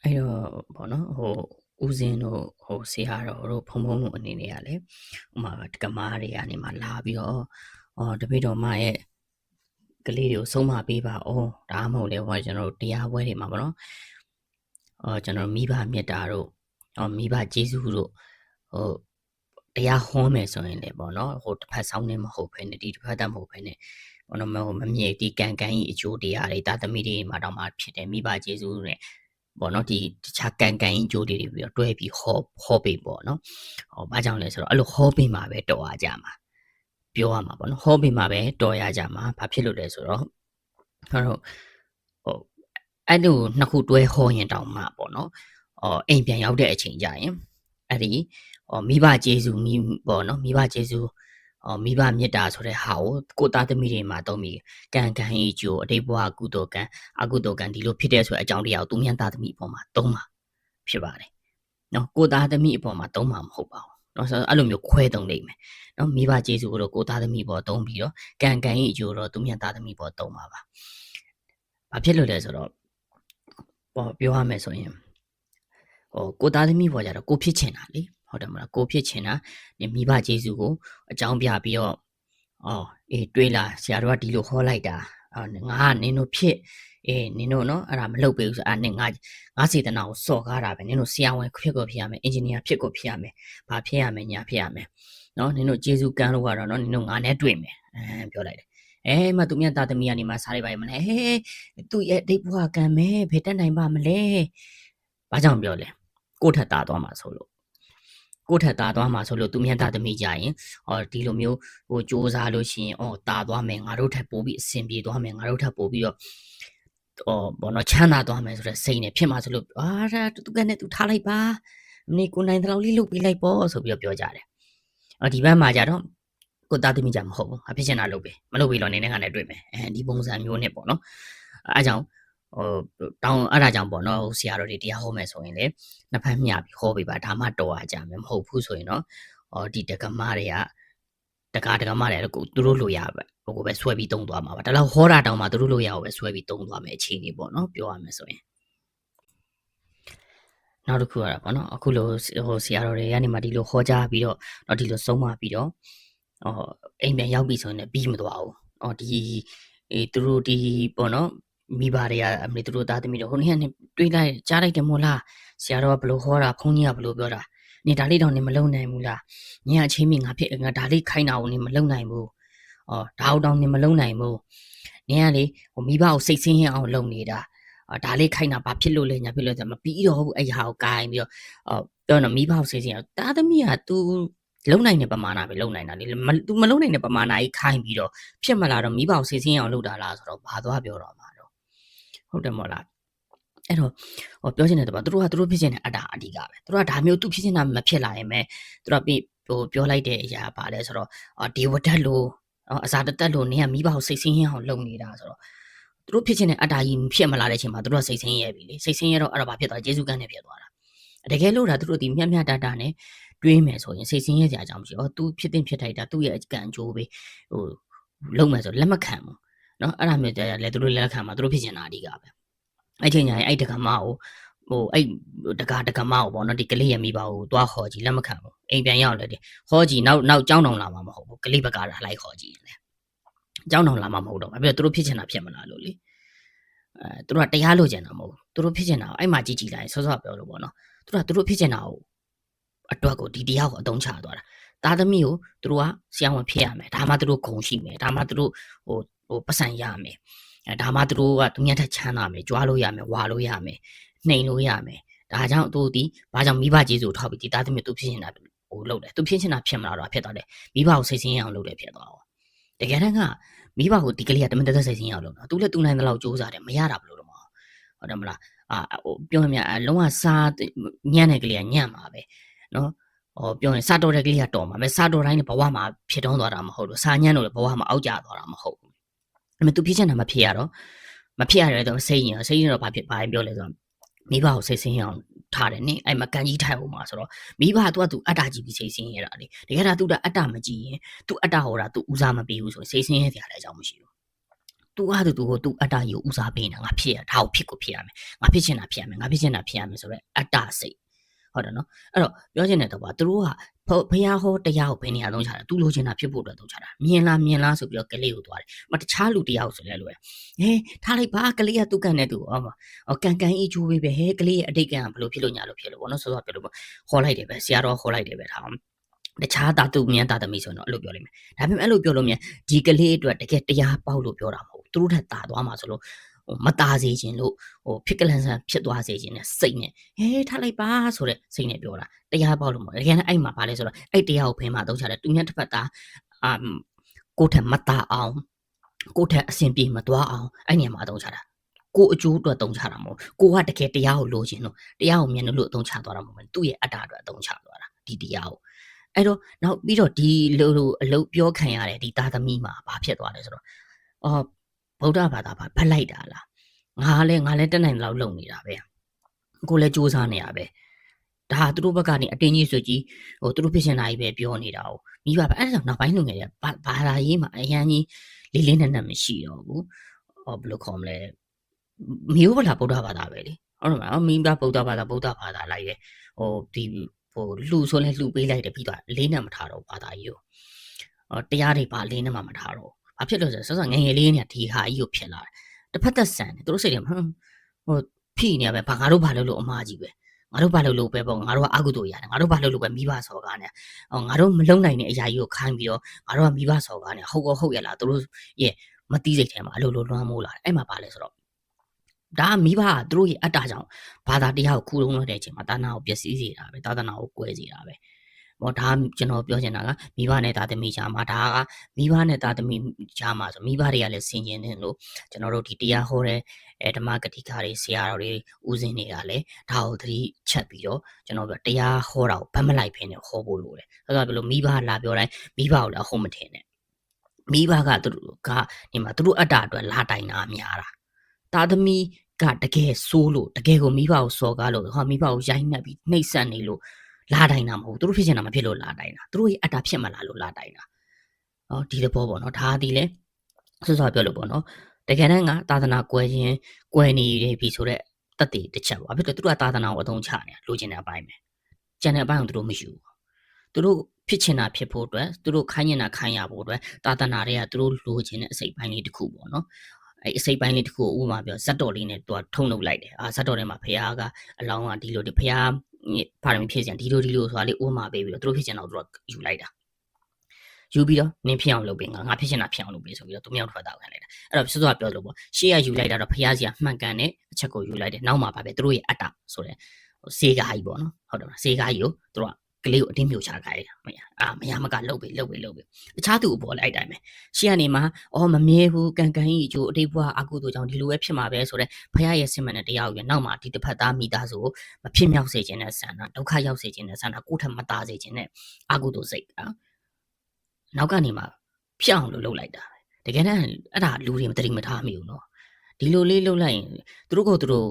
အဲ့တော့ပေါ့နော်ဦးစင်းတို့ဆရာတော်တို့ဖုံဖုံတို့အနေနဲ့ကလည်းဥမာတက္ကမတွေကနေမှလာပြီးတော့တပိတော်မရဲ့ကလေးတွေကိုဆုံးမပေးပါအောင်ဒါမှမဟုတ်လေကျွန်တော်တို့တရားပွဲတွေမှာပေါ့နော်ကျွန်တော်မိဘမြတ်တာတို့မိဘကျေးဇူးတို့တရားဟောမယ်ဆိုရင်လေပေါ့နော်တစ်ဖက်ဆောင်နေမဟုတ်ဘဲနဲ့ဒီတစ်ဖက်တတ်မဟုတ်ဘဲနဲ့ပေါ့နော်မမြေဒီကံကြီးအကျိုးတရားတွေတာသမီတွေမှာတော့မှဖြစ်တယ်မိဘကျေးဇူးနဲ့ပေါ့နော်ဒီတခြားကံကြီးအကျိုးတွေပြီးတော့တွဲပြီးဟောပေးပေါ့နော်ဘာကြောင့်လဲဆိုတော့အဲ့လိုဟောပေးမှာပဲတော်ရကြမှာပြောရမှာပေါ့နော်ဟောပေးမှာပဲတော်ရကြမှာဘာဖြစ်လို့လဲဆိုတော့အဲ့လိုနှစ်ခုတွဲဟောရင်တောင်မှပေါ့နော်အိမ်ပြန်ရောက်တဲ့အချိန်ကြရင်အဲ့ဒီမိဘကျေးဇူးပေါ့နော်မိဘကျေးဇူးမိဘမေတ္တာဆိုတဲ့ဟာကိုသားသမီးတွေမှာသုံးပြီးကံအကျိုးအတိတ်ဘဝကုသိုလ်ကံအကုသိုလ်ကံဒီလိုဖြစ်တဲ့ဆိုတဲ့အကြောင်းတရားကိုသူမြန်သားသမီးအပေါ်မှာသုံးမှာဖြစ်ပါတယ်နော်ကိုသားသမီးအပေါ်မှာသုံးမှာမဟုတ်ပါဘူးနော်ဆိုတော့အဲ့လိုမျိုးခွဲသုံးနေမယ်နော်မိဘကျေးဇူးကိုတော့ကိုသားသမီးပေါ်သုံးပြီးတော့ကံအကျိုးတော့သူမြန်သားသမီးပေါ်သုံးမှာပါဘာဖြစ်လို့လဲဆိုတော့ပြောရမယ်ဆိုရင်ကိုသားသမီးပေါ်ကြတော့ကိုဖြစ်ချင်တာလေဟုတ်တယ်မလားကိုဖြစ်ချင်တာမိဘကျေးဇူးကိုအကြောင်းပြပြီးတော့တွေးလာဆရာတော်ကဒီလိုဟောလိုက်တာငါကနင်တို့ဖြစ်နင်တို့နော်အဲ့ဒါမလုပ်ပေးဘူးဆိုနင်ငါစေတနာကိုစော့ကားတာပဲနင်တို့ဆရာဝန်ဖြစ်ကိုဖြစ်ရမယ်အင်ဂျင်နီယာဖြစ်ကိုဖြစ်ရမယ်ဘာဖြစ်ရမယ်ညာဖြစ်ရမယ်နော်နင်တို့ကျေးဇူးကမ်းလို့ကတော့နော်နင်တို့ငါနဲ့တွေ့မယ်ပြောလိုက်တယ်မသူမြတ်သားသမီးကနေမှစားလိုက်ပါမလဲသူ့ရဲ့ဒိတ်ဘွားကံမယ်ဘယ်တက်နိုင်ပါမလဲဘာကြောင့်ပြောလဲကိုထက်တာသွားမှာဆိုလို့ကိုထက်တာသွားမှာဆိုလို့သူမြတ်သားသမီးကြရင်ဒီလိုမျိုးစူးစမ်းလို့ရှိရင်တာသွားမယ်ငါတို့ထက်ပိုပြီးအဆင်ပြေသွားမယ်ငါတို့ထက်ပိုပြီးတော့ဘောနော်ချမ်းသာသွားမယ်ဆိုတဲ့စိတ်နဲ့ဖြစ်မှာဆိုလို့ဒါသူကနဲ့သူထားလိုက်ပါမင်းကိုနိုင်တဲ့လောက်လေးလုပ်ပေးလိုက်ပေါ့ဆိုပြီးတော့ပြောကြတယ်ဒီဘက်မှာကြတော့ကိုသားသမီးကြမဟုတ်ဘူးအဖြစ်ချင်တာလုပ်ပေးမလုပ်ပေးတော့နေနဲ့ငါနဲ့တွေ့မယ်ဒီပုံစံမျိုးနဲ့ပေါ့နော်အဲအကြောင်းတောင်းအဲ့ဒါကြောင့်ပေါ့နော်ဆရာတော်တွေတရားဟောမယ်ဆိုရင်လေနှစ်ဖက်မျှပြီးဟောပေးပါဒါမှတော်ရကြမယ်မဟုတ်ဘူးဆိုရင်တော့ဒီတက္ကမတွေကတက္ကမတွေလည်းသူတို့လိုရပဲဟိုပဲဆွဲပြီးတုံးသွားမှာပါဒါလောက်ဟောတာတောင်မှသူတို့လိုရအောင်ပဲဆွဲပြီးတုံးသွားမယ်အခြေအနေပေါ့နော်ပြောရမယ်ဆိုရင်နောက်တစ်ခုကတော့ပေါ့နော်အခုလိုဆရာတော်တွေကနေမှဒီလိုဟောကြားပြီးတော့ဒီလိုဆုံးမပြီးတော့အိမ်ပြန်ရောက်ပြီဆိုရင်လည်းပြီးမသွားဘူးဒီသူတို့ဒီပေါ့နော်မိဘတွေကအမေသူတို့သားသမီးတို့ဟိုနေ့ကနေတွေးလိုက်ကြားလိုက်တယ်မို့လားဆရာတော်ကဘလို့ဟောတာဘုန်းကြီးကဘလို့ပြောတာနေဒါလေးတောင်နေမလုံနိုင်ဘူးလားညအချင်းမိငါဖြစ်ငါဒါလေးခိုင်းတာကိုနေမလုံနိုင်ဘူးဒါအောင်တောင်နေမလုံနိုင်ဘူးနင်ကလေမိဘကိုစိတ်ဆင်းရဲအောင်လုပ်နေတာဒါလေးခိုင်းတာဘာဖြစ်လို့လဲညာဖြစ်လို့ဆိုမပြီးတော့ဘူးအဲ့ဟာကိုကိုင်းပြီးတော့ပြောတော့မိဘကိုစိတ်ဆင်းရဲသားသမီးက तू လုံနိုင်တဲ့ပမာဏပဲလုံနိုင်တာလေသူမလုံနိုင်တဲ့ပမာဏကြီးခိုင်းပြီးတော့ဖြစ်မလာတော့မိဘကိုစိတ်ဆင်းအောင်လုပ်တာလားဆိုတော့ဘာသွားပြောတော့မှာတော့ဟုတ်တယ်မို့လားအဲ့တော့ပြောချင်တယ်တော့သူတို့ဖြစ်ချင်တဲ့အတ္တအဓိကပဲသူတို့ကဒါမျိုးသူဖြစ်ချင်တာမဖြစ်လာရင်ပဲသူတို့ပြီးပြောလိုက်တဲ့အရာပါလဲဆိုတော့ဒီဝတ္တလို့အစာတက်လို့နင်ကမိဘကိုစိတ်ဆင်းအောင်လုပ်နေတာဆိုတော့သူတို့ဖြစ်ချင်တဲ့အတ္တကြီးဖြစ်မလာတဲ့အချိန်မှာသူတို့ကစိတ်ဆင်းရဲပြီလေစိတ်ဆင်းရဲတော့အဲ့ဒါဘာဖြစ်သွားကျေးဇူးကန်းနဲ့ဖြစ်သွားတာတကယ်လို့ဒါသူတို့ဒီမျှမျှတတနဲ့တွေးမယ်ဆိုရင်စိတ်ဆင်းရဲကြအောင်မရှိဘူးသူဖြစ်တင်ဖြစ်ထိုက်တာသူ့ရဲ့အကံကြိုးပဲလုံမယ်ဆိုလက်မခံဘူးเนาะအဲ့ဒါမျိုးတရားလဲသူတို့လက်ခံမှာသူတို့ဖြစ်ချင်တာအဓိကပဲအဲ့ချိန်ညာအဲ့တက္ကမကိုအဲ့တက္ကမကိုပေါ့နော်ဒီကလေးရမိပါကိုသွားခေါ်ကြည့်လက်မခံဘူးအိမ်ပြန်ရောက်လဲဟောကြည့်နောက်ကြောင်းတောင်လာမှာမဟုတ်ဘူးကလေးဘက်ကလိုက်ခေါ်ကြည့်တယ်ကြောင်းတောင်လာမှာမဟုတ်တော့ဘာဖြစ်လို့သူတို့ဖြစ်ချင်တာဖြစ်မလားလို့လေသူတို့ကတရားလို့ချင်တာမဟုတ်ဘူးသူတို့ဖြစ်ချင်တာအဲ့မှာကြည့်လိုက်စောစောပြောလို့ပေါ့နော်သူတို့ဖြစ်ချင်တာကိုအတွက်ကိုဒီတရားကိုအသုံးချသွားတာသားသမီးကိုသူတို့ကဆရာဝန်ဖြစ်ရမယ်ဒါမှသူတို့ဂုဏ်ရှိမယ်ဒါမှသူတို့ပတ်စံရမယ်ဒါမှသူတို့ကသူများထက်ချမ်းသာမယ်ကြွားလို့ရမယ်ဝါလို့ရမယ်နှိမ်လို့ရမယ်ဒါကြောင့်သူဒီဘာကြောင့်မိဘကျေးဇူးထောက်ပြီးဒီသားသမီးသူဖြစ်နေတာလုပ်တယ်သူဖြစ်ချင်တာဖြစ်မလားတော့ဖြစ်သွားတယ်မိဘကိုစိတ်ဆင်းရအောင်လုပ်တယ်ဖြစ်သွားအောင်တကယ်တမ်းကမိဘကိုဒီကလေးကတမန်တက်စိတ်ဆင်းရအောင်လုပ်တာသူလည်းသူနိုင်တဲ့လောက်ကြိုးစားတယ်မရတာဘလို့တော့မဟုတ်တယ်မလားပြောရမြလုံးဝစားညံ့တဲ့ကလေးကညံ့မှာပဲနော်ပြောရင်စားတော်တဲ့ကလေးကတော်မှာပဲစားတော်တိုင်းဘဝမှာဖြစ်တုံးသွားတာမဟုတ်လို့စားညံ့လို့ဘဝမှာအောက်ကျသွားတာမဟုတ်ဘူးအဲ့မဲ့သူဖြစ်ချင်တာမဖြစ်ရတော့မဖြစ်ရတယ်တော့စိတ်ညင်တော့ဘာပြောလဲဆိုတော့မိဘကိုစိတ်ဆင်းရအောင်ထားတယ်နင်အဲ့မှာကန်ကြီးထိုက်အောင်မှာဆိုတော့မိဘကသူအတ္တကြီးပြီးစိတ်ဆင်းရတာလေတကယ်ဒါသူအတ္တမကြည့်ရင်သူအတ္တဟောတာသူဦးစားမပေးဘူးဆိုရင်စိတ်ဆင်းရစရာလည်းအကြောင်းမရှိဘူး သူအားသူကိုသူအတ္တကြီးကိုဦးစားပေးနေတာငါဖြစ်ရဒါကိုဖြစ်ကိုဖြစ်ရမယ်ငါဖြစ်ချင်တာဖြစ်ရမယ်ငါဖြစ်ချင်တာဖြစ်ရမယ်ဆိုတော့အတ္တစိတ်ဟုတ်တယ်နော်အဲ့တော့ပြောချင်တဲ့တော့သူတို့ကဘုရားဟောတရားကိုဘယ်နေရာသုံးချတာသူလိုချင်တာဖြစ်ဖို့အတွက်သုံးချတာမြင်လားဆိုပြီးတော့ကလေးကိုသွားတယ်မတခြားလူတရားကိုဆိုလဲလို့ထားလိုက်ပါကလေးကသူ့ကန်နဲ့သူကန်အေးချိုးပေးပဲဟဲကလေးရဲ့အတိတ်ကံဘယ်လိုဖြစ်လို့ညာလို့ဖြစ်လို့ပေါ့နော်ဆိုတော့ပြောလို့ပေါ့ဟောလိုက်တယ်ပဲဆရာတော်ဟောလိုက်တယ်ပဲထားတခြားတာသူမြန်တာသမီးဆိုတော့အဲ့လိုပြောလိမ့်မယ်ဒါပေမဲ့အဲ့လိုပြောလို့မြန်ဒီကလေးအတွက်တကယ်တရားပေါက်လို့ပြောတာမဟုတ်ဘူးသူတို့ထက်တာသွားမှာဆိုလို့မตาစေခြင်းလို့ဖြစ်ကလန်ဆန်ဖြစ်သွားစေခြင်းနဲ့စိတ်နဲ့ထားလိုက်ပါဆိုတဲ့စိတ်နဲ့ပြောတာတရားပေါက်လို့မဟုတ်တကယ်နဲ့အဲ့မှာပါလဲဆိုတော့အဲ့တရားကိုဖယ်မှာသုံးချတယ်သူများတစ်ဖက်သားကိုထက်မตาအောင်ကိုထက်အစဉ်ပြေမသွားအောင်အဲ့နေရာမှာသုံးချတာကိုအကျိုးအတွက်သုံးချတာမဟုတ်ကိုကတကယ်တရားကိုလိုချင်လို့တရားကိုမြင်လို့အသုံးချသွားတာမဟုတ်ဘူးသူ့ရဲ့အတ္တအတွက်အသုံးချသွားတာဒီတရားကိုအဲ့တော့နောက်ပြီးတော့ဒီလိုအလုပ်ပြောခံရတဲ့ဒီသားသမီးမှာဘာဖြစ်သွားလဲဆိုတော့ဗုဒ္ဓဘာသာဖတ်လိုက်တာလားငါလည်းတက်နိုင်လောက်လုံနေတာပဲကိုလည်းစူးစမ်းနေရပဲဒါသူတို့ဘက်ကနေအတင်းကြီးဆိုကြီးသူတို့ဖြစ်ရှင်တာကြီးပဲပြောနေတာ哦မိဘပဲအဲ့ဒါနောက်ပိုင်းလူငယ်တွေကဘာသာရေးမှာအရန်ကြီးလေးလေးနက်နက်မရှိတော့ဘူးဘယ်လိုခေါ်မလဲမျိုးဗလာဗုဒ္ဓဘာသာပဲလေဟုတ်တယ်မလားမိဘဗုဒ္ဓဘာသာလိုက်တယ်ဒီလှူဆိုလဲလှူပေးလိုက်တယ်ပြီးတော့လေးနဲ့မထားတော့ဘာသာကြီးကိုတရားတွေပါလေးနဲ့မှမထားတော့ဘာဖြစ်လို့ဆိုတော့ငယ်လေးနဲ့ဒီဟာကြီးကိုဖြစ်လာတယ်တစ်ဖက်သက်ဆန်တယ်သူတို့စိတ်ထဲမှာဖိနေရပဲငါတို့ဘာလို့အမားကြီးပဲငါတို့ဘာလို့ပဲပေါ့ငါတို့ကအကုသိုလ်ရတယ်ငါတို့ဘာလို့ပဲမိဘစော်ကားနေငါတို့မလုံနိုင်တဲ့အရာကြီးကိုခိုင်းပြီးတော့ငါတို့ကမိဘစော်ကားနေဟုတ်ရလားသူတို့ရဲ့မတီးစိတ်ထဲမှာအလိုလိုလွှမ်းမိုးလာတယ်အဲ့မှာပါလဲဆိုတော့ဒါမိဘကသူတို့ရဲ့အတ္တကြောင့်ဘာသာတရားကိုခူးလုံးလို့တဲ့အချိန်မှာသာသနာကိုပျက်စီးစေတာပဲသာသနာကိုကွဲစေတာပဲဒါကျွန်တော်ပြောချင်တာကမိဘနဲ့သားသမီးကြားမှာဒါကမိဘနဲ့သားသမီးကြားမှာဆိုမိဘတွေကလည်းဆင်ခြင်နေလို့ကျွန်တော်တို့ဒီတရားဟောတဲ့ဓမ္မဂတိကာတွေဆရာတော်တွေဦးစင်းတွေကလည်းဒါကိုသတိချက်ပြီးတော့ကျွန်တော်ပြောတရားဟောတာကိုဗတ်မလိုက်ဖ ೇನೆ ဟောဖို့လိုတယ်ဆိုတော့ဘယ်လိုမိဘလာပြောတိုင်းမိဘကိုလည်းဟုတ်မထင်နဲ့မိဘကသူတို့ကဒီမှာသူတို့အတ္တအတွက်လာတိုင်တာများတာသားသမီးကတကယ်ဆိုးလို့တကယ်ကိုမိဘကိုစော်ကားလို့မိဘကိုရိုက်နှက်ပြီးနှိပ်စက်နေလို့လာတိုင်တာမဟုတ်သူတို့ဖြစ်ချင်တာမဖြစ်လို့လာတိုင်တာသူတို့ရဲ့အတ္တဖြစ်မလာလို့လာတိုင်တာဒီတဘောပေါ့နော်ဒါဒီလေဆောပြောလို့ပေါ့နော်တကယ်တမ်းကသာသနာကွယ်နေပြီဆိုတော့တက်တည်တစ်ချက်ပါဘာဖြစ်လို့သူတို့ကသာသနာကိုအသုံးချနေတာလိုချင်တဲ့အပိုင်းပဲကျန်တဲ့အပိုင်းကိုသူတို့မယူသူတို့ဖြစ်ချင်တာဖြစ်ဖို့အတွက်သူတို့ခိုင်းနေတာခိုင်းရဖို့အတွက်သာသနာတွေကသူတို့လိုချင်တဲ့အစိတ်ပိုင်းလေးတစ်ခုပေါ့နော်အဲ့အစိတ်ပိုင်းလေးတစ်ခုကိုဥပမာပြောဇတ်တော်လေးနဲ့သူကထုံလုပ်လိုက်တယ်ဇတ်တော်ထဲမှာဖခင်ကအလောင်းကဒီလိုဖခင်ပါရမီဖြစ်စံဒီလိုဆိုတာလေးဥပမာပေးပြီးတော့သူတို့ဖြစ်ချင်တော့သူကယူလိုက်တာယူပြီးတော့နင်းဖြစ်အောင်လုပ်ပေးငါဖြစ်ချင်တာဖြစ်အောင်လုပ်ပေးဆိုပြီးတော့သူမြောက်ထွက်တာခံလိုက်တာအဲ့တော့စောစောပြောလို့ပေါ့ရှေ့ကယူလိုက်တာတော့ဖခင်စီကမှန်ကန်တဲ့အချက်ကိုယူလိုက်တယ်နောက်မှာပါပဲသူတို့ရဲ့အတ္တဆိုတဲ့စေကားကြီးပေါ့နော်ဟုတ်တယ်မလားစေကားကြီးကိုသူတို့ကလေးကိုအတင်းမျိုးချခိုင်းတာမရမကလှုပ်ပေးတခြားသူအပေါ်လိုက်တိုင်းပဲရှေ့ကနေမှမမြဲဘူးကန်ကြီးအကျိုးအတိတ်ဘဝအကုသိုလ်ကြောင့်ဒီလိုပဲဖြစ်မှာပဲဆိုတဲ့ဖခင်ရဲ့စင်မှန်တဲ့တရားကိုနောက်မှာဒီတစ်ဖက်သားမိသားစုကိုမဖြစ်မြောက်စေခြင်းနဲ့ဆန္ဒဒုက္ခရောက်စေခြင်းနဲ့ဆန္ဒကိုယ်ထက်မသားစေခြင်းနဲ့အကုသိုလ်စိတ်နောက်ကနေမှဖြစ်အောင်လုပ်လိုက်တာတကယ်တမ်းအဲ့ဒါလူတွေမတတိမထားမိဘူးနော်ဒီလိုလေးလုပ်လိုက်ရင်သူတို့ကိုသူတို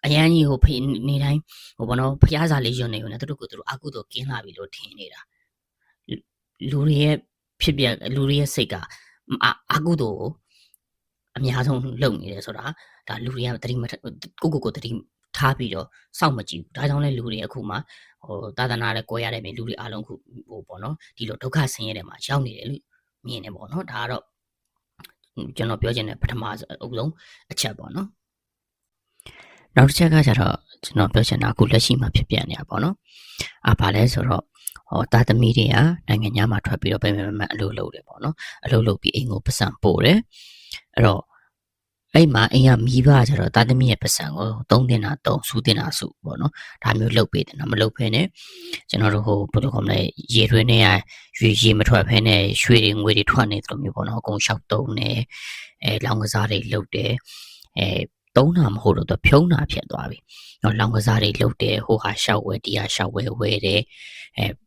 ့အရန်ကြီးဖိနေတိုင်းဘောနော်ဖျားစာလေးယွန်းနေုံနဲ့သူတို့ကိုသူတို့အကုသိုလ်ကင်းလာပြီလို့ထင်နေတာလူတွေရဲ့ဖြစ်ပြလူတွေရဲ့စိတ်ကအကုသိုလ်ကိုအများဆုံးလုပ်နေတယ်ဆိုတာဒါလူတွေကတတိမကိုတတိထားပြီးတော့စောင့်မကြည့်ဘူးဒါကြောင့်လဲလူတွေအခုမှသာသနာနဲ့ကိုရတဲ့လူတွေအားလုံးခုပေါ့နော်ဒီလိုဒုက္ခဆင်းရဲတဲ့မှာရောက်နေတယ်လို့မြင်နေပေါ့နော်ဒါကတော့ကျွန်တော်ပြောချင်တဲ့ပထမဆုံးအချက်ပေါ့နော်နောက်တစ်ချက်ကကျတော့ကျွန်တော်ပြောချင်တာအခုလက်ရှိမှာဖြစ်ပြနေတာပေါ့နော်ဘာလဲဆိုတော့သားသမီးတွေကနိုင်ငံခြားမှာထွက်ပြီးတော့ပြန်အလုပ်လုပ်တယ်ပေါ့နော်အလုပ်လုပ်ပြီးအိမ်ကိုပတ်စံပို့တယ်အဲ့တော့အဲ့မှာအိမ်ကမိဘကျတော့သားသမီးရဲ့ပတ်စံကိုသုံးတင်တာစုတင်တာစုပေါ့နော်ဒါမျိုးလုပ်ပေးတယ်နော်မလုပ်ဖ ೇನೆ ကျွန်တော်တို့ဘယ်လိုခေါ်မလဲရေတွင်းနဲ့ရေမထွက်ဖ ೇನೆ ရွှေတွေငွေတွေထွက်နေသလိုမျိုးပေါ့နော်အကုန်လျှောက်သုံးတယ်လောင်ကစားတွေလုပ်တယ်သုံးတာမဟုတ်တော့ဖြုံးတာဖြစ်သွားပြီ။လောင်ကစားတွေလုပ်တယ်ဟိုဟာရှောက်ဝဲတီးဟာရှောက်ဝဲဝဲတယ်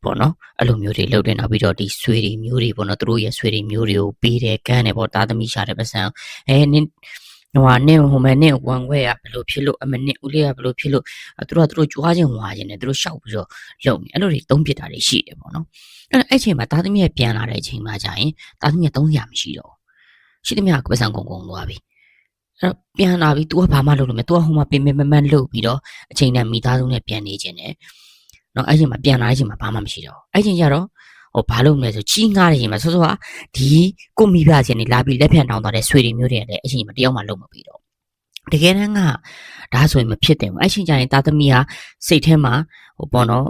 ပေါ့နော်အဲ့လိုမျိုးတွေလုပ်တယ်နောက်ပြီးတော့ဒီဆွေတွေမျိုးတွေပေါ့နော်သူတို့ရဲ့ဆွေတွေမျိုးတွေကိုပေးတယ်ကမ်းတယ်ပေါ့သားသမီးရှာတဲ့ပတ်စံနင်းနင်းဝန်ခွဲကဘယ်လိုဖြစ်လို့နင်းဦးလေးကဘယ်လိုဖြစ်လို့သူတို့ကြွားခြင်းဝါခြင်းနဲ့သူတို့ရှောက်ပြီးတော့လုပ်နေအဲ့လိုတွေသုံးပြတာတွေရှိတယ်ပေါ့နော်အဲ့ချိန်မှာသားသမီးရဲ့ပြန်လာတဲ့အချိန်မှာကြာရင်သားသမီးကသုံးရမရှိတော့ ရှိသမျှပတ်စံကုန်သွားပြီအဲ့တော့ပြန်လာပြီး तू ကဘာမှလုပ်လို့မရ तू ကဟိုမှာပင်ပင်မလုပ်ပြီးတော့အချိန်နဲ့မိသားစုနဲ့ပြန်နေခြင်းနဲ့နော်အဲ့ချိန်မှာပြန်လာတဲ့အချိန်မှာဘာမှမရှိတော့အဲ့ချိန်ကျတော့ဘာလုပ်မလဲဆိုကြီးငားတဲ့အချိန်မှာစောစောကဒီကိုမိဘချင်းနေလာပြီးလက်ဖြန့်တောင်းသွားတဲ့ဆွေတွေမျိုးတွေလည်းအချိန်မှာတယောက်မှလုပ်မပြီးတော့တကယ်တမ်းကဒါဆိုရင်မဖြစ်တယ်ဘူးအဲ့ချိန်ကျရင်တာသမီးကစိတ်ထဲမှာပေါ့နော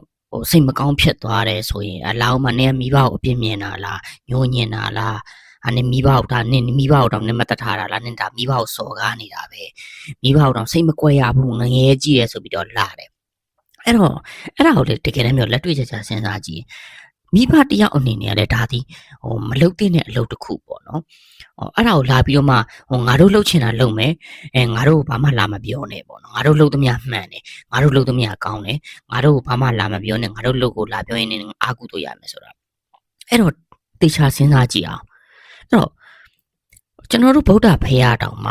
်စိတ်မကောင်းဖြစ်သွားတယ်ဆိုရင်အလောင်းမနဲ့မိဘကိုအပြစ်မြင်တာလားညှိုးညင်တာလားအနေမိဘကိုဒါနင်းမိဘကိုတော့နင်းမတတ်ထားတာလားနင်းဒါမိဘကိုစော်ကားနေတာပဲမိဘကိုတော့စိတ်မကွဲရဘူးငငယ်ကြည့်ရဲဆိုပြီးတော့လာတယ်အဲ့တော့အဲ့ဒါကိုလေတကယ်တမ်းမျိုးလက်တွေ့ကြကြစဉ်းစားကြည့်မိဘတယောက်အနေနဲ့လည်းဒါသည်မလုတ်တဲ့အလုပ်တစ်ခုပေါ့နော်အဲ့ဒါကိုလာပြီးတော့မှငါတို့လှုပ်ချင်တာလုပ်မယ်ငါတို့ဘာမှလာမပြောနဲ့ပေါ့နော်ငါတို့လှုပ်သမျှမှန်တယ်ငါတို့လှုပ်သမျှကောင်းတယ်ငါတို့ဘာမှလာမပြောနဲ့ငါတို့လှုပ်ကိုလာပြောရင်အာကုတို့ရမယ်ဆိုတာအဲ့တော့တေချာစဉ်းစားကြည့်အောင်အဲ့တော့ကျွန်တော်တို့ဗုဒ္ဓဖရာတောင်မ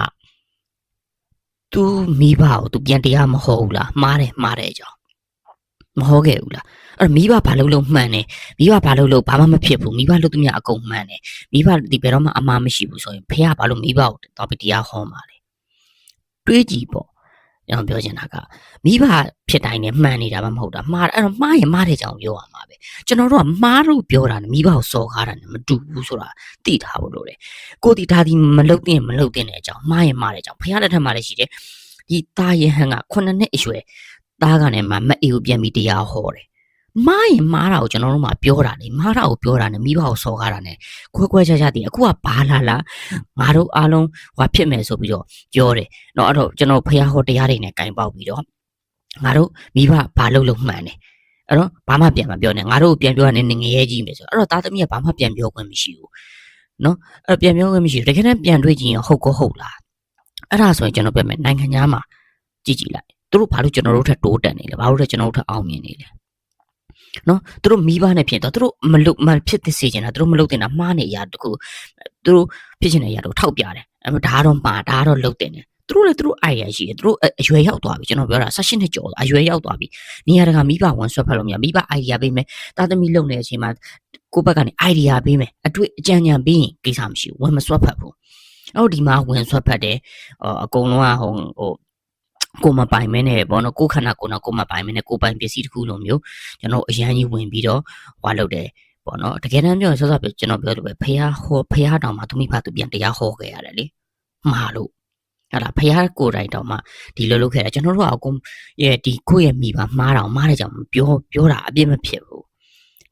ှသူမိဘကိုသူပြန်တရားမဟောဘူးလားမှားတယ်အကြောင်းမဟောခဲ့ဘူးလားအဲ့မိဘဘာလို့မှန်တယ်မိဘဘာလို့ဘာမှမဖြစ်ဘူးမိဘလို့သူများအကုန်မှန်တယ်မိဘဒီဘယ်တော့မှအမှားမရှိဘူးဆိုရင်ဖះဘာလို့မိဘကိုတော့ပြီးတရားဟောမှာလဲတွေးကြည့်ပေါ့ကျွန်တော်ပြောချင်တာကမိဘဖြစ်တိုင်းနဲ့မှန်နေတာမှမဟုတ်တာမှားအဲ့တော့မှားရင်မှားတဲ့ကြောင်ပြောရမှာပဲကျွန်တော်တို့ကမှားလို့ပြောတာနဲ့မိဘကိုစော်ကားတာနဲ့မတူဘူးဆိုတာသိထားဖို့လိုတယ်ကိုတီဒါဒီမလုတ်တဲ့အကြောင်းမှားရင်မှားတဲ့အကြောင်းဖះလက်ထက်မှာလည်းရှိတယ်ဒီတာယဟန်က9နှစ်အရွယ်သားကလည်းမအေကိုပြန်ပြီးတရားဟောတယ်မှားရင်မှားတာကိုကျွန်တော်တို့မှပြောတာလေမှားတာကိုပြောတာနဲ့မိဘကိုစော်ကားတာနဲ့ခွဲခြားတည်အခုကဘာလာငါတို့အားလုံးဟိုဖြစ်မယ်ဆိုပြီးတော့ပြောတယ်เนาะအဲ့တော့ကျွန်တော်ဖះဟောတရားတွေနဲ့ကင်ပေါက်ပြီးတော့ငါတို့မိဘဘာလို့မှန်တယ်အဲ့တော့ဘာမှပြန်မပြောနဲ့ငါတို့ပြန်ပြောရနေငရဲကြီးမယ်ဆိုအဲ့တော့သားသမီးကဘာမှပြန်ပြောခွင့်မရှိဘူးเนาะအဲ့ပြန်ပြောခွင့်မရှိဘူးတကယ်တမ်းပြန်တွေးကြည့်ရင်ဟုတ်လားအဲ့ဒါဆိုရင်ကျွန်တော်ပြောမယ်နိုင်ငံသားမှာကြည့်လိုက်သူတို့ဘာလို့ကျွန်တော်တို့ထက်တိုးတက်နေလဲဘာလို့လဲကျွန်တော်တို့ထက်အောင်မြင်နေလဲနော်သူတို့မိဘနဲ့ဖြစ်တော့သူတို့မဖြစ်သစေချင်တာသူတို့မလုပ်တင်တာမှားနေရတခုသူတို့ဖြစ်ချင်တဲ့အရာတို့ထောက်ပြတယ်အဲ့ဒါတော့မှာဒါတော့လုပ်တင်တယ်သူတို့လည်းသူတို့အိုင်ယာရှိတယ်သူတို့အရွယ်ရောက်သွားပြီကျွန်တော်ပြောတာ16နှစ်ကျော်အရွယ်ရောက်သွားပြီနေရာတကာမိဘဝန်ဆွဲဖက်လို့မရမိဘအိုင်ဒီယာပေးမယ်တာသမီလုံနေတဲ့အချိန်မှာကိုယ့်ဘက်ကနေအိုင်ဒီယာပေးမယ်အတွေ့အကြံဉာဏ်ပေးရင်ကိစ္စမရှိဘူးဝန်မဆွဲဖက်ဘူးအဲ့ဒီမှာဝန်ဆွဲဖက်တယ်အကုန်လုံးကဟိုကိုမပိုင်မဲနဲ့ပေါ့နော်ကိုခန္ဓာကိုယ်တော့ကိုမပိုင်မဲနဲ့ကိုပိုင်ပစ္စည်းတစ်ခုလိုမျိုးကျွန်တော်အရန်ကြီးဝင်ပြီးတော့ဟွာလုပ်တယ်ပေါ့နော်တကယ်တမ်းပြောရင်စောစောပြောကျွန်တော်ပြောလို့ပဲဖះတောင်မှသူမိဘသူပြန်တရားဟောခဲ့ရတယ်လေမှားလို့အဲ့ဒါဖះကိုယ်တိုင်တောင်မှဒီလိုလုပ်ခဲ့တယ်ကျွန်တော်တို့ကအကုန်ရဲ့ဒီကိုယ့်ရဲ့မိဘမှားတဲ့ကြောင့်ပြောတာအပြစ်မဖြစ်ဘူး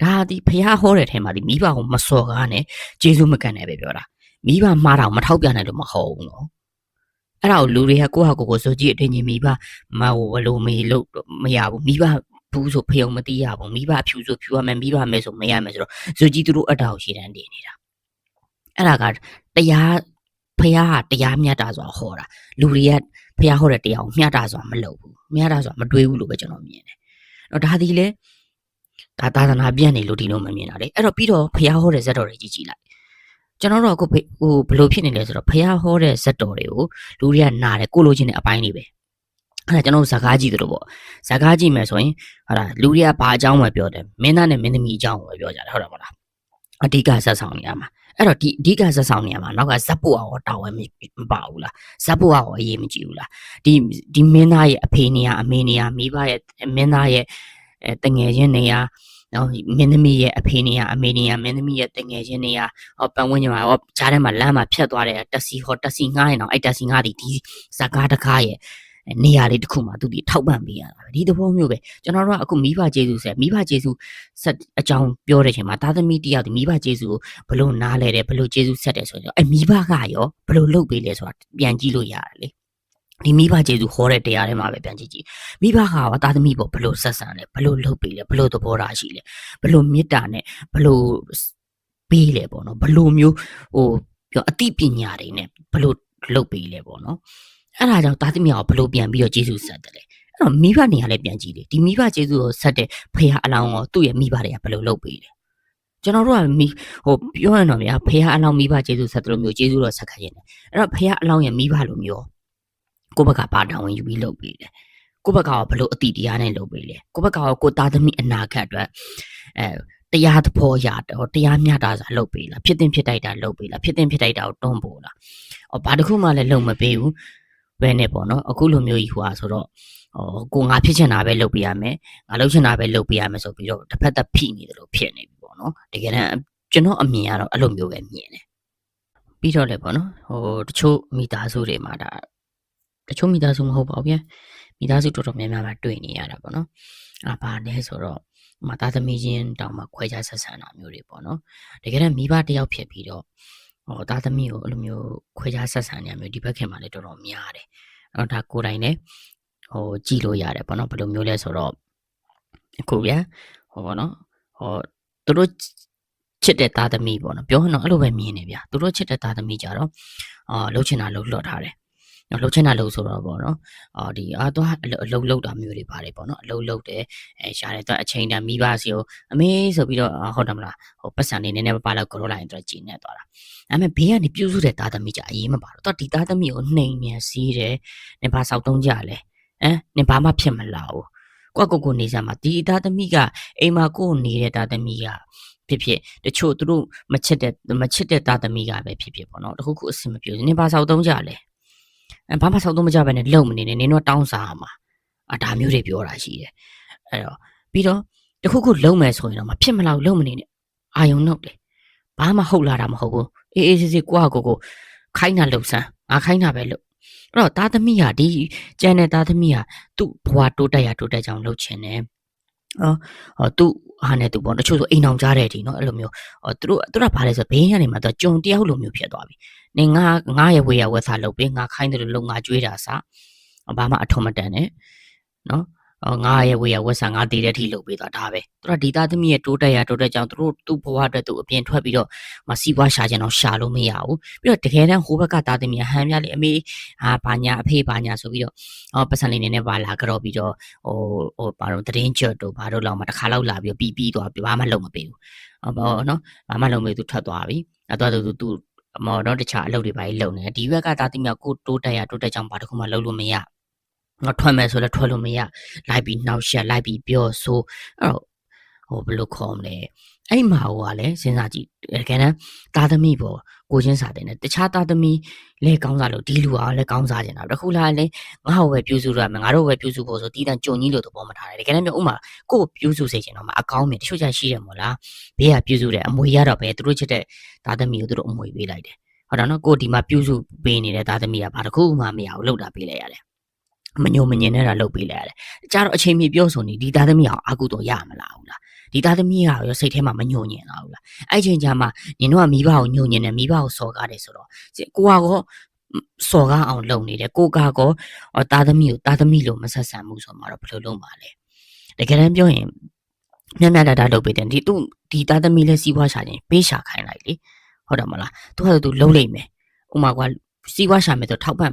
ဒါဒီဖះဟောတဲ့ထဲမှာဒီမိဘကိုမစော်ကားနဲ့ကျေးဇူးမကန်နဲ့ပဲပြောတာမိဘမှားတာကိုမထောက်ပြနိုင်လို့မဟုတ်ဘူးနော်အဲ့ဒါကိုလူတွေကကိုယ့်ဟာကိုယ်ဆိုကြည့်အထင်ကြီးမိဘမဟိုဘလို့မေးလို့မရဘူးမိဘဘူးဆိုဖယုံမသိရဘူးမိဘဖြူဆိုဖြူရမယ်မိဘမဲဆိုမရမယ်ဆိုတော့ဇူကြီးသူတို့အတားကိုရှည်တန်းနေနေတာအဲ့ဒါကတရားဖះကတရားမျှတာဆိုတာဟောတာလူတွေကဖះဟောတဲ့တရားကိုမျှတာဆိုတာမလုပ်ဘူးမျှတာဆိုတာမတွေးဘူးလို့ပဲကျွန်တော်မြင်တယ်တော့ဒါဒီလေဒါသာသနာပြန့်နေလို့ဒီလိုမမြင်တာလေအဲ့တော့ပြီးတော့ဖះဟောတဲ့ဇက်တော်တွေကြည့်လိုက်ကျွန်တော်တို့အခုဘလို့ဖြစ်နေလဲဆိုတော့ဖះဟောတဲ့ဇက်တော်တွေကိုလူတွေကနားတယ်ကိုလိုချင်တဲ့အပိုင်းတွေပဲအဲ့ဒါကျွန်တော်ဇကားကြည့်တယ်လို့ပေါ့ဇကားကြည့်မယ်ဆိုရင်ဟာလူတွေကဘာအကြောင်းပဲပြောတယ်မင်းသားနဲ့မင်းသမီးအကြောင်းပဲပြောကြတယ်ဟုတ်တယ်မလားအဓိကဇက်ဆောင်နေရမှာအဲ့တော့ဒီအဓိကဇက်ဆောင်နေရမှာနောက်ကဇက်ဖို့အောင်တာဝန်မပါဘူးလားဇက်ဖို့အောင်အရေးမကြီးဘူးလားဒီမင်းသားရဲ့အဖေနေရအမေနေရမိဘရဲ့မင်းသားရဲ့တငယ်ချင်းနေရနော်မင်းသမီးရဲ့အဖေနေရအမေနေရမင်းသမီးရဲ့တငယ်ချင်းနေရပတ်ဝန်းကျင်မှာကြားထဲမှာလမ်းမှာဖြတ်သွားတဲ့တက်စီငားရင်တော့အဲ့တက်စီငားဒီဇကားတကားရဲ့နေရာလေးတစ်ခုမှာသူဒီထောက်ပံ့ပေးရတာပဲဒီသဘောမျိုးပဲကျွန်တော်တို့ကအခုမိဘကျေးဇူးဆက်မိဘကျေးဇူးဆက်အကြောင်းပြောတဲ့အချိန်မှာသားသမီးတယောက်ဒီမိဘကျေးဇူးကိုဘလို့နားလဲတယ်ဘလို့ကျေးဇူးဆက်တယ်ဆိုတော့အဲ့မိဘကရောဘလို့လုပ်ပေးလဲဆိုတာပြန်ကြည့်လို့ရတယ်လေဒီမိဘကျေးဇူးဟောတဲ့တရားထဲမှာပဲပြန်ကြည့်မိဘကရောသားသမီးပေါ်ဘလို့ဆက်ဆံလဲဘလို့လုပ်ပေးလဲဘလို့သဘောထားရှိလဲဘလို့မေတ္တာနဲ့ဘလို့ပေးလဲပေါ့နော်ဘလို့မျိုးဟိုပြောအသိပညာတွေနဲ့ဘလို့လုပ်ပေးလဲပေါ့နော်အဲ့ဒါကြောင့်သားသမီးကဘလို့ပြန်ပြီးတော့ကျေးဇူးဆက်တယ်လေအဲ့တော့မိဘနေရာလည်းပြန်ကြည့်လေဒီမိဘကျေးဇူးကိုဆက်တဲ့ဖះအလောင်းကိုသူ့ရဲ့မိဘတွေကဘလို့လုပ်ပေးလဲကျွန်တော်တို့ကပြောရတော့ဗျာဖះအလောင်းမိဘကျေးဇူးဆက်တယ်လို့မျိုးကျေးဇူးတော့ဆက်ခရင်တယ်အဲ့တော့ဖះအလောင်းရဲ့မိဘလိုမျိုးကိုယ့်ဘက်ကပါတောင်းဝင်ယူပြီးလုပ်ပေးတယ်ကိုယ့်ဘက်ကဘလို့အတိတရားနဲ့လုပ်ပေးလဲကိုယ့်ဘက်ကကိုသားသမီးအနာဂတ်အတွက် တရားသဘောရတော့တရားမျှတာစာလုပ်ပေးလားဖြစ်တင်ဖြစ်တိုက်တာလုပ်ပေးလားဖြစ်တင်ဖြစ်တိုက်တာကိုတွန်းပို့လားဘာတစ်ခုမှလည်းလုပ်မပေးဘူးဘယ်နဲ့ပေါ့နော်အခုလိုမျိုးကြီးဟွာဆိုတော့ကိုငါဖြစ်ချင်တာပဲလုပ်ပေးရမယ်ငါလုပ်ချင်တာပဲလုပ်ပေးရမယ်ဆိုပြီးတော့တစ်ဖက်သက်ဖိနေတယ်လို့ဖြစ်နေပြီပေါ့နော်တကယ်တမ်းကျွန်တော်အမြင်ကတော့အဲ့လိုမျိုးပဲမြင်တယ်ပြီးတော့လည်းပေါ့နော်တချို့မိသားစုတွေမှာဒါတချို့မိသားစုမဟုတ်ပါဘူးဗျာမိသားစုတော်တော်များများမှာတွေ့နေရတာပေါ့နော်ဘာလဲဆိုတော့သားသမီးချင်းတောင်မှခွဲခြားဆက်ဆံတာမျိုးတွေပေါ့နော်တကယ်တော့မိဘတယောက်ဖြစ်ပြီးတော့သားသမီးကိုအဲ့လိုမျိုးခွဲခြားဆက်ဆံနေမျိုးဒီဘက်ခင်မှာလည်းတော်တော်များတယ်ဒါကိုယ်တိုင်လည်းကြည့်လို့ရတယ်ပေါ့နော်ဘယ်လိုမျိုးလဲဆိုတော့အခုဗျာပေါ့နော်သူတို့ချစ်တဲ့သားသမီးပေါ့နော်ပြောရင်တော့အဲ့လိုပဲမြင်နေဗျာသူတို့ချစ်တဲ့သားသမီးကြတော့လှုပ်ချင်တာလှုပ်လှော်ထားတယ်လှုပ်ချင်တာလှုပ်ဆိုတော့ပေါ့နော်သွားအလုပ်လုပ်တာမျိုးတွေပါတယ်ပေါ့နော်အလုပ်လုပ်တယ်ရှားတယ်သူအချိန်တန်မိဘစီကိုအမေဆိုပြီးတော့ဟုတ်တယ်မလားပတ်စံနေနည်းနည်းပါလောက်ကြောလိုက်ရင်သူကြည်နေသွားတာဒါပေမဲ့ဘေးကနေပြုစုတဲ့သားသမီးကြအရေးမပါတော့သူဒီသားသမီးကိုနှိမ်နေစီးတယ်နင်ဘာဆောက်တုံးကြလဲနင်ဘာမှဖြစ်မလာဘူးကိုနေစမ်းမှာဒီသားသမီးကအိမ်မှာကိုနေတဲ့သားသမီးကဖြစ်တချို့သူတို့မချစ်တဲ့သားသမီးကပဲဖြစ်ပေါ့နော်တခုခုအဆင်မပြေဘူးနင်ဘာဆောက်တုံးကြလဲဘာမှဆောက်သုံးမကြဘဲနဲ့လုံမနေနဲ့နင်တို့တောင်းစားရမှာဒါမျိုးတွေပြောတာရှိတယ်အဲ့တော့ပြီးတော့တခုခုလုံမယ်ဆိုရင်တော့မဖြစ်မလောက်လုံမနေနဲ့အာယုံနှုတ်တယ်ဘာမှဟုတ်လာတာမဟုတ်ဘူးအေးစစ်ကိုခိုင်းတာလှုပ်ဆန်းငါခိုင်းတာပဲလို့အဲ့တော့သားသမီးဟာဒီကျန်တဲ့သားသမီးဟာသူ့ဘဝတိုးတက်ကြောင်လှုပ်ချင်တယ်သူ့ဟာနဲ့သူပေါ့တချို့ဆိုအိမ်အောင်ကြားတယ်ဒီနော်အဲ့လိုမျိုးသူတို့ဘာလဲဆိုဘေးကနေမှတော့ကြုံတယောက်လိုမျိုးဖြစ်သွားပြီနေငါရဲ့ဝေရဝက်စားလုပ်ပေးငါခိုင်းတယ်လို့ငါကြွေးတာစဘာမှအထုံးမတန်နဲ့နော်ငါရဲ့ဝေရဝက်စားငါတည်တဲ့အထိလုပ်ပေးသွားဒါပဲသူတို့ဒီသားသမီးရဲ့တိုးတက်ကြောင်သူ့ဘဝအတွက်သူအပြင်ထွက်ပြီးတော့စီးပွားရှာချင်တော့ရှာလို့မရဘူးပြီးတော့တကယ်တမ်းဟိုဘက်ကသားသမီးဟန်ပြလေအမေဘာညာအဖေဘာညာဆိုပြီးတော့ပတ်စံလေးနေပါလာကြတော့ပြီးတော့ဘာလို့တရင်ကျွတ်တို့ဘာလို့လောက်မှတစ်ခါလောက်လာပြီးပြီးသွားဘာမှလုပ်မပေးဘူးနော်ဘာမှလုပ်မပေးသူထွက်သွားပြီအဲ့တော့သူမော်တော့တခြားအလုပ်တွေပါလုပ်နေဒီဘက်ကသားသမီးကိုတိုးတက်ကြောင်ဘာတစ်ခုမှလုပ်လို့မရထွက်မယ်ဆိုလည်းထွက်လို့မရလိုက်ပြီးနှောက်ရှက်လိုက်ပြီးပြောဆိုအဲ့တော့ဘယ်လိုခေါ်မလဲအဲ့မှာဟိုကလည်းစဉ်းစားကြည့်တကယ်တမ်းသားသမီးပေါ့ကိုချင်းစာတဲ့နဲ့တခြားသားသမီးလဲကောင်းစားလို့ဒီလူကလည်းကောင်းစားနေတာတခုလားလဲငါ့ဟိုပဲပြုစုရမယ်ငါတို့ပဲပြုစုဖို့ဆိုတီးတန်ကြုံကြီးလို့သဘောမထားတယ်တကယ်တမ်းပြောဥမာကိုပြုစုစေချင်တော့မှအကောင်းမြင်တချို့ကြရှိတယ်မို့လားဘေးကပြုစုတယ်အမွေရတော့ပဲသူတို့ချစ်တဲ့သားသမီးကိုသူတို့အမွေပေးလိုက်တယ်ဟုတ်တယ်နော်ကိုဒီမှာပြုစုပေးနေတဲ့သားသမီးကဘာတစ်ခုမှမရဘူးလှုပ်တာပေးလိုက်ရတယ်မညုံမညင်နဲ့တာလှုပ်ပေးလိုက်ရတယ်ကြတော့အချိန်မီပြောဆိုနေဒီသားသမီးအောင်အာကုတော့ရမလားဟုတ်လားဒီသားသမီးကရောစိတ်ထဲမှာမညှို့ညင်လားဟုတ်လားအဲ့ချိန်ကျမှနင်တို့ကမိဘကိုညှို့ညင်တယ်မိဘကိုစော်ကားတယ်ဆိုတော့ကိုကောစော်ကားအောင်လုပ်နေတယ်ကိုကောသားသမီးကိုသားသမီးလို့မဆက်ဆံဘူးဆိုမှတော့ဘယ်လိုလုပ်မှာလဲတကယ်တမ်းပြောရင်မြတ်တာလုပ်ပေးတယ်ဒီသားသမီးလဲစီးပွားရှာခြင်းပေးရှာခိုင်းလိုက်လေဟုတ်တယ်မလားသူလုံးလိုက်မယ်ဥမာကွာစီးပွားရှာမယ်ဆိုထောက်ပံ့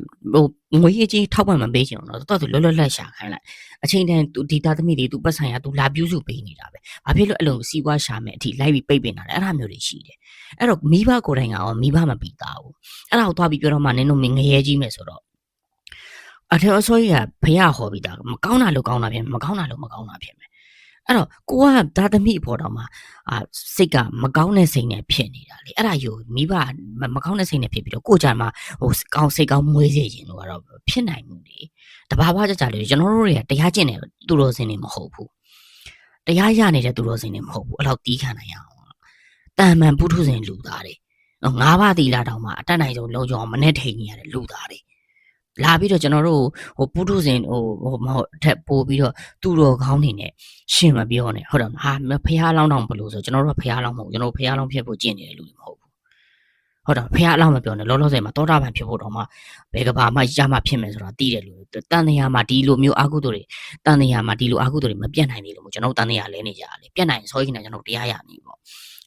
ငွေကြီးထောက်ပံ့မပေးချင်တော့သူလွတ်လပ်ရှာခိုင်းလိုက်အချိန်တန်ဒီသားသမီးတွေသူပတ်ဆိုင်ရသူလာပြုစုပေးနေတာပဲဘာဖြစ်လို့အဲ့လိုစီးပွားရှာမယ်အထိလိုက်ပြီးပိတ်ပင်တာလဲအဲ့ဒါမျိုးတွေရှိတယ်အဲ့တော့မိဘကိုယ်တိုင်ကရောမိဘမပြီးသားဘူးအဲ့ဒါကိုသွားပြီးပြောတော့မှနင်တို့ငရဲကြီးမယ်ဆိုတော့အထက်အစိုးရဖះဟောပြီးသားမကောင်းတာလို့ကောင်းတာဖြစ်မကောင်းတာလို့မကောင်းတာဖြစ်မယ်အဲ့တော့ကိုကသားသမီးအပေါ်တော့မှစိတ်ကမကောင်းတဲ့စိတ်နဲ့ဖြစ်နေတာလေအဲ့ဒါယူမိဘမကောင်းတဲ့စိတ်နဲ့ဖြစ်ပြီးတော့ကိုကြမှာကောင်းစိတ်ကောင်းမွေးစေခြင်းတော့ကတော့ဖြစ်နိုင်မှုလေတဘာဝကြလေကျွန်တော်တို့တွေကတရားကျင့်တယ်သူတော်စင်တွေမဟုတ်ဘူးတရားရနေတဲ့သူတော်စင်တွေမဟုတ်ဘူးအဲ့လောက်တီးခံနိုင်အောင်တာမန်ပုထုဇဉ်လူသားတွေငါးပါးသီလတောင်မှအတတ်နိုင်ဆုံးလုံးကြအောင်မနဲ့ထိန်နေရတဲ့လူသားတွေလာပြီးတော့ကျွန်တော်တို့ပုထုဇဉ်မဟုတ်အထက်ပို့ပြီးတော့သူတော်ကောင်းနေနဲ့ရှင်မပြောနဲ့ဟုတ်တယ်ဟာဖះလောင်းတောင်ဘလို့ဆိုကျွန်တော်တို့ကဖះလောင်းမဟုတ်ကျွန်တော်ဖះလောင်းဖြစ်ဖို့ကျင့်နေတဲ့လူတွေမဟုတ်ဘူးဟုတ်တယ်ဖះလောင်းမပြောနဲ့လောလောဆယ်မှာတောတာပန်ဖြစ်ဖို့တော့မှဘယ်ကဘာမှရမှဖြစ်မယ်ဆိုတာသိတယ်လူတန်တရားမှာဒီလိုမျိုးအာဟုတုတွေတန်တရားမှာဒီလိုအာဟုတုတွေမပြတ်နိုင်သေးလို့ကျွန်တော်တို့တန်တရားလဲနေကြရတယ်ပြတ်နိုင်ဆိုရင်ကျွန်တော်တရားရနေပေါ့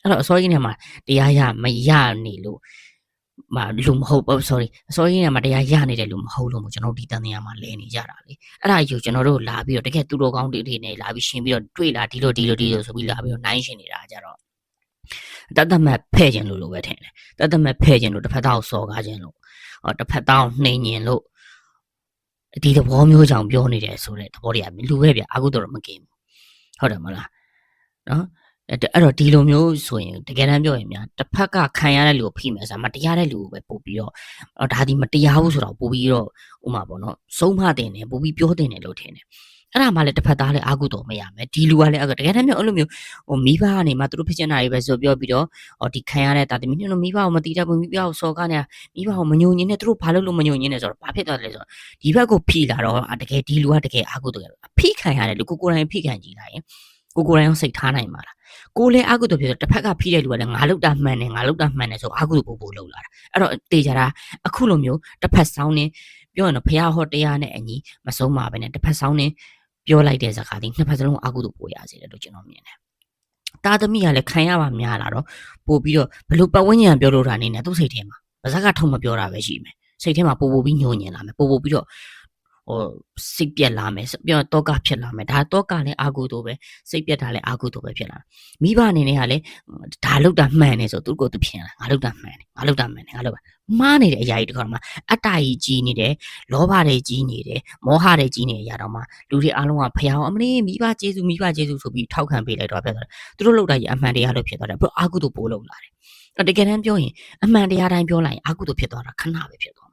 အဲ့တော့အစောကြီးနေမှာတရားရမရနေလို့လူမဟုတ်ဘူး sorry အစောကြီးနေမှာတရားရနေတယ်လို့မဟုတ်လို့ကျွန်တော်ဒီတန်တရားမှာလဲနေကြတာလေအဲ့ဒါယူကျွန်တော်တို့လာပြီးတော့တကယ်သူတော်ကောင်းတွေနဲ့လာပြီးရှင်းပြီးတော့တွေ့လာဒီလိုဆိုပြီးလာပြီးတော့နိုင်ရှင်နေတာကြတော့တတ်မှတ်ဖဲ့ခြင်းလို့ပဲထင်တယ်တတ်မှတ်ဖဲ့ခြင်းလို့တစ်ဖက်သားကိုစော်ကားခြင်းလို့တစ်ဖက်သားကိုနှိမ်ညင်လို့ဒီသဘောမျိုးကြောင့်ပြောနေတယ်ဆိုတဲ့သဘောတရားလူပဲဗျအာကုတော့မကင်းဘူးဟုတ်တယ်မလားနော် အဲ့တော့ဒီလိုမျိုးဆိုရင်တကယ်တမ်းပြောရင်များတစ်ဖက်ကခံရတဲ့လူကိုဖိမယ်ဆိုတာမတရားတဲ့လူကိုပဲပို့ပြီးတော့ဒါဒီမတရားဘူးဆိုတော့ပို့ပြီးတော့ဥမာပေါ့နော်ဆုံးမတင်တယ်ပို့ပြီးပြောတင်တယ်လို့ထင်တယ်အဲ့ဒါမှလည်းတစ်ဖက်သားလည်းအာကုတော်မရမယ်ဒီလူကလည်းတကယ်တမ်းပြောအဲ့လိုမျိုးမိဘကနေမှသူတို့ဖြစ်ချင်တာတွေပဲဆိုပြောပြီးတော့ဒီခံရတဲ့တာသမီးတို့မိဘကိုမတီးတတ်ဘူးမိဘကိုစော်ကားနေတာမိဘကိုမညှို့ညင်းနေသူတို့ဘာလို့မညှို့ညင်းနေဆိုတော့ဘာဖြစ်သွားတယ်လဲဆိုတော့ဒီဘက်ကိုဖိလာတော့တကယ်ဒီလူကတကယ်အာကုတော်ရဖိခံရတယ်လူကိုယ်တိုင်ဖိခံကြည့်လိုက်ရင်ကိုယ်တိုင်စိတ်ထားနိုင်မှာလားကိုလည်းအာကုသို့ဖြစ်ဆိုတစ်ဖက်ကဖိတဲ့လူကလည်းငါလောက်တာမှန်တယ်ဆိုအာကုသို့ပို့လောက်လာတာအဲ့တော့တေချာတာအခုလိုမျိုးတစ်ဖက်ဆောင်းနေပြောရင်တော့ဖះဟောတရားနဲ့အညီမဆုံးပါပဲနဲ့တစ်ဖက်ဆောင်းနေပြောလိုက်တဲ့စကားဒီနှစ်ဖက်စလုံးအာကုသို့ပို့ရစေတယ်လို့ကျွန်တော်မြင်တယ်တာသမီးကလည်းခံရပါများလာတော့ပို့ပြီးတော့ဘလို့ပတ်ဝန်းကျင်ပြောလို့တာနေနဲ့သူ့စိတ်ထဲမှာပါဇက်ကထုံမပြောတာပဲရှိမယ်စိတ်ထဲမှာပို့ပြီးညှို့ညင်လာမယ်ပို့ပြီးတော့စိတ်ပြက်လာမယ်ပြောတော့ကဖြစ်လာမယ်ဒါတော့ကလည်းအာကုသို့ပဲစိတ်ပြက်တာလည်းအာကုသို့ပဲဖြစ်လာမိဘအနေနဲ့ကလည်းဒါလောက်တာမှန်နေဆိုသူကိုသူဖြစ်လာငါလောက်တာမှန်တယ်ငါလောက်တာမှန်တယ်ငါလောက်မှားနေတဲ့အရာကြီးတခါမှအတ္တကြီးကြီးနေတယ်လောဘတွေကြီးနေတယ်မောဟတွေကြီးနေတဲ့အရာတော့မှလူတွေအားလုံးကဖျားအောင်အမလေးမိဘကျေးဇူးဆိုပြီးထောက်ခံပေးလိုက်တော့ဖြစ်သွားတယ်သူတို့လောက်တာကြီးအမှန်တရားလို့ဖြစ်သွားတယ်ပြီးအာကုသို့ပို့လောက်လာတယ်တကယ်တမ်းပြောရင်အမှန်တရားတိုင်းပြောလိုက်ရင်အာကုသို့ဖြစ်သွားတာခဏပဲဖြစ်သွာ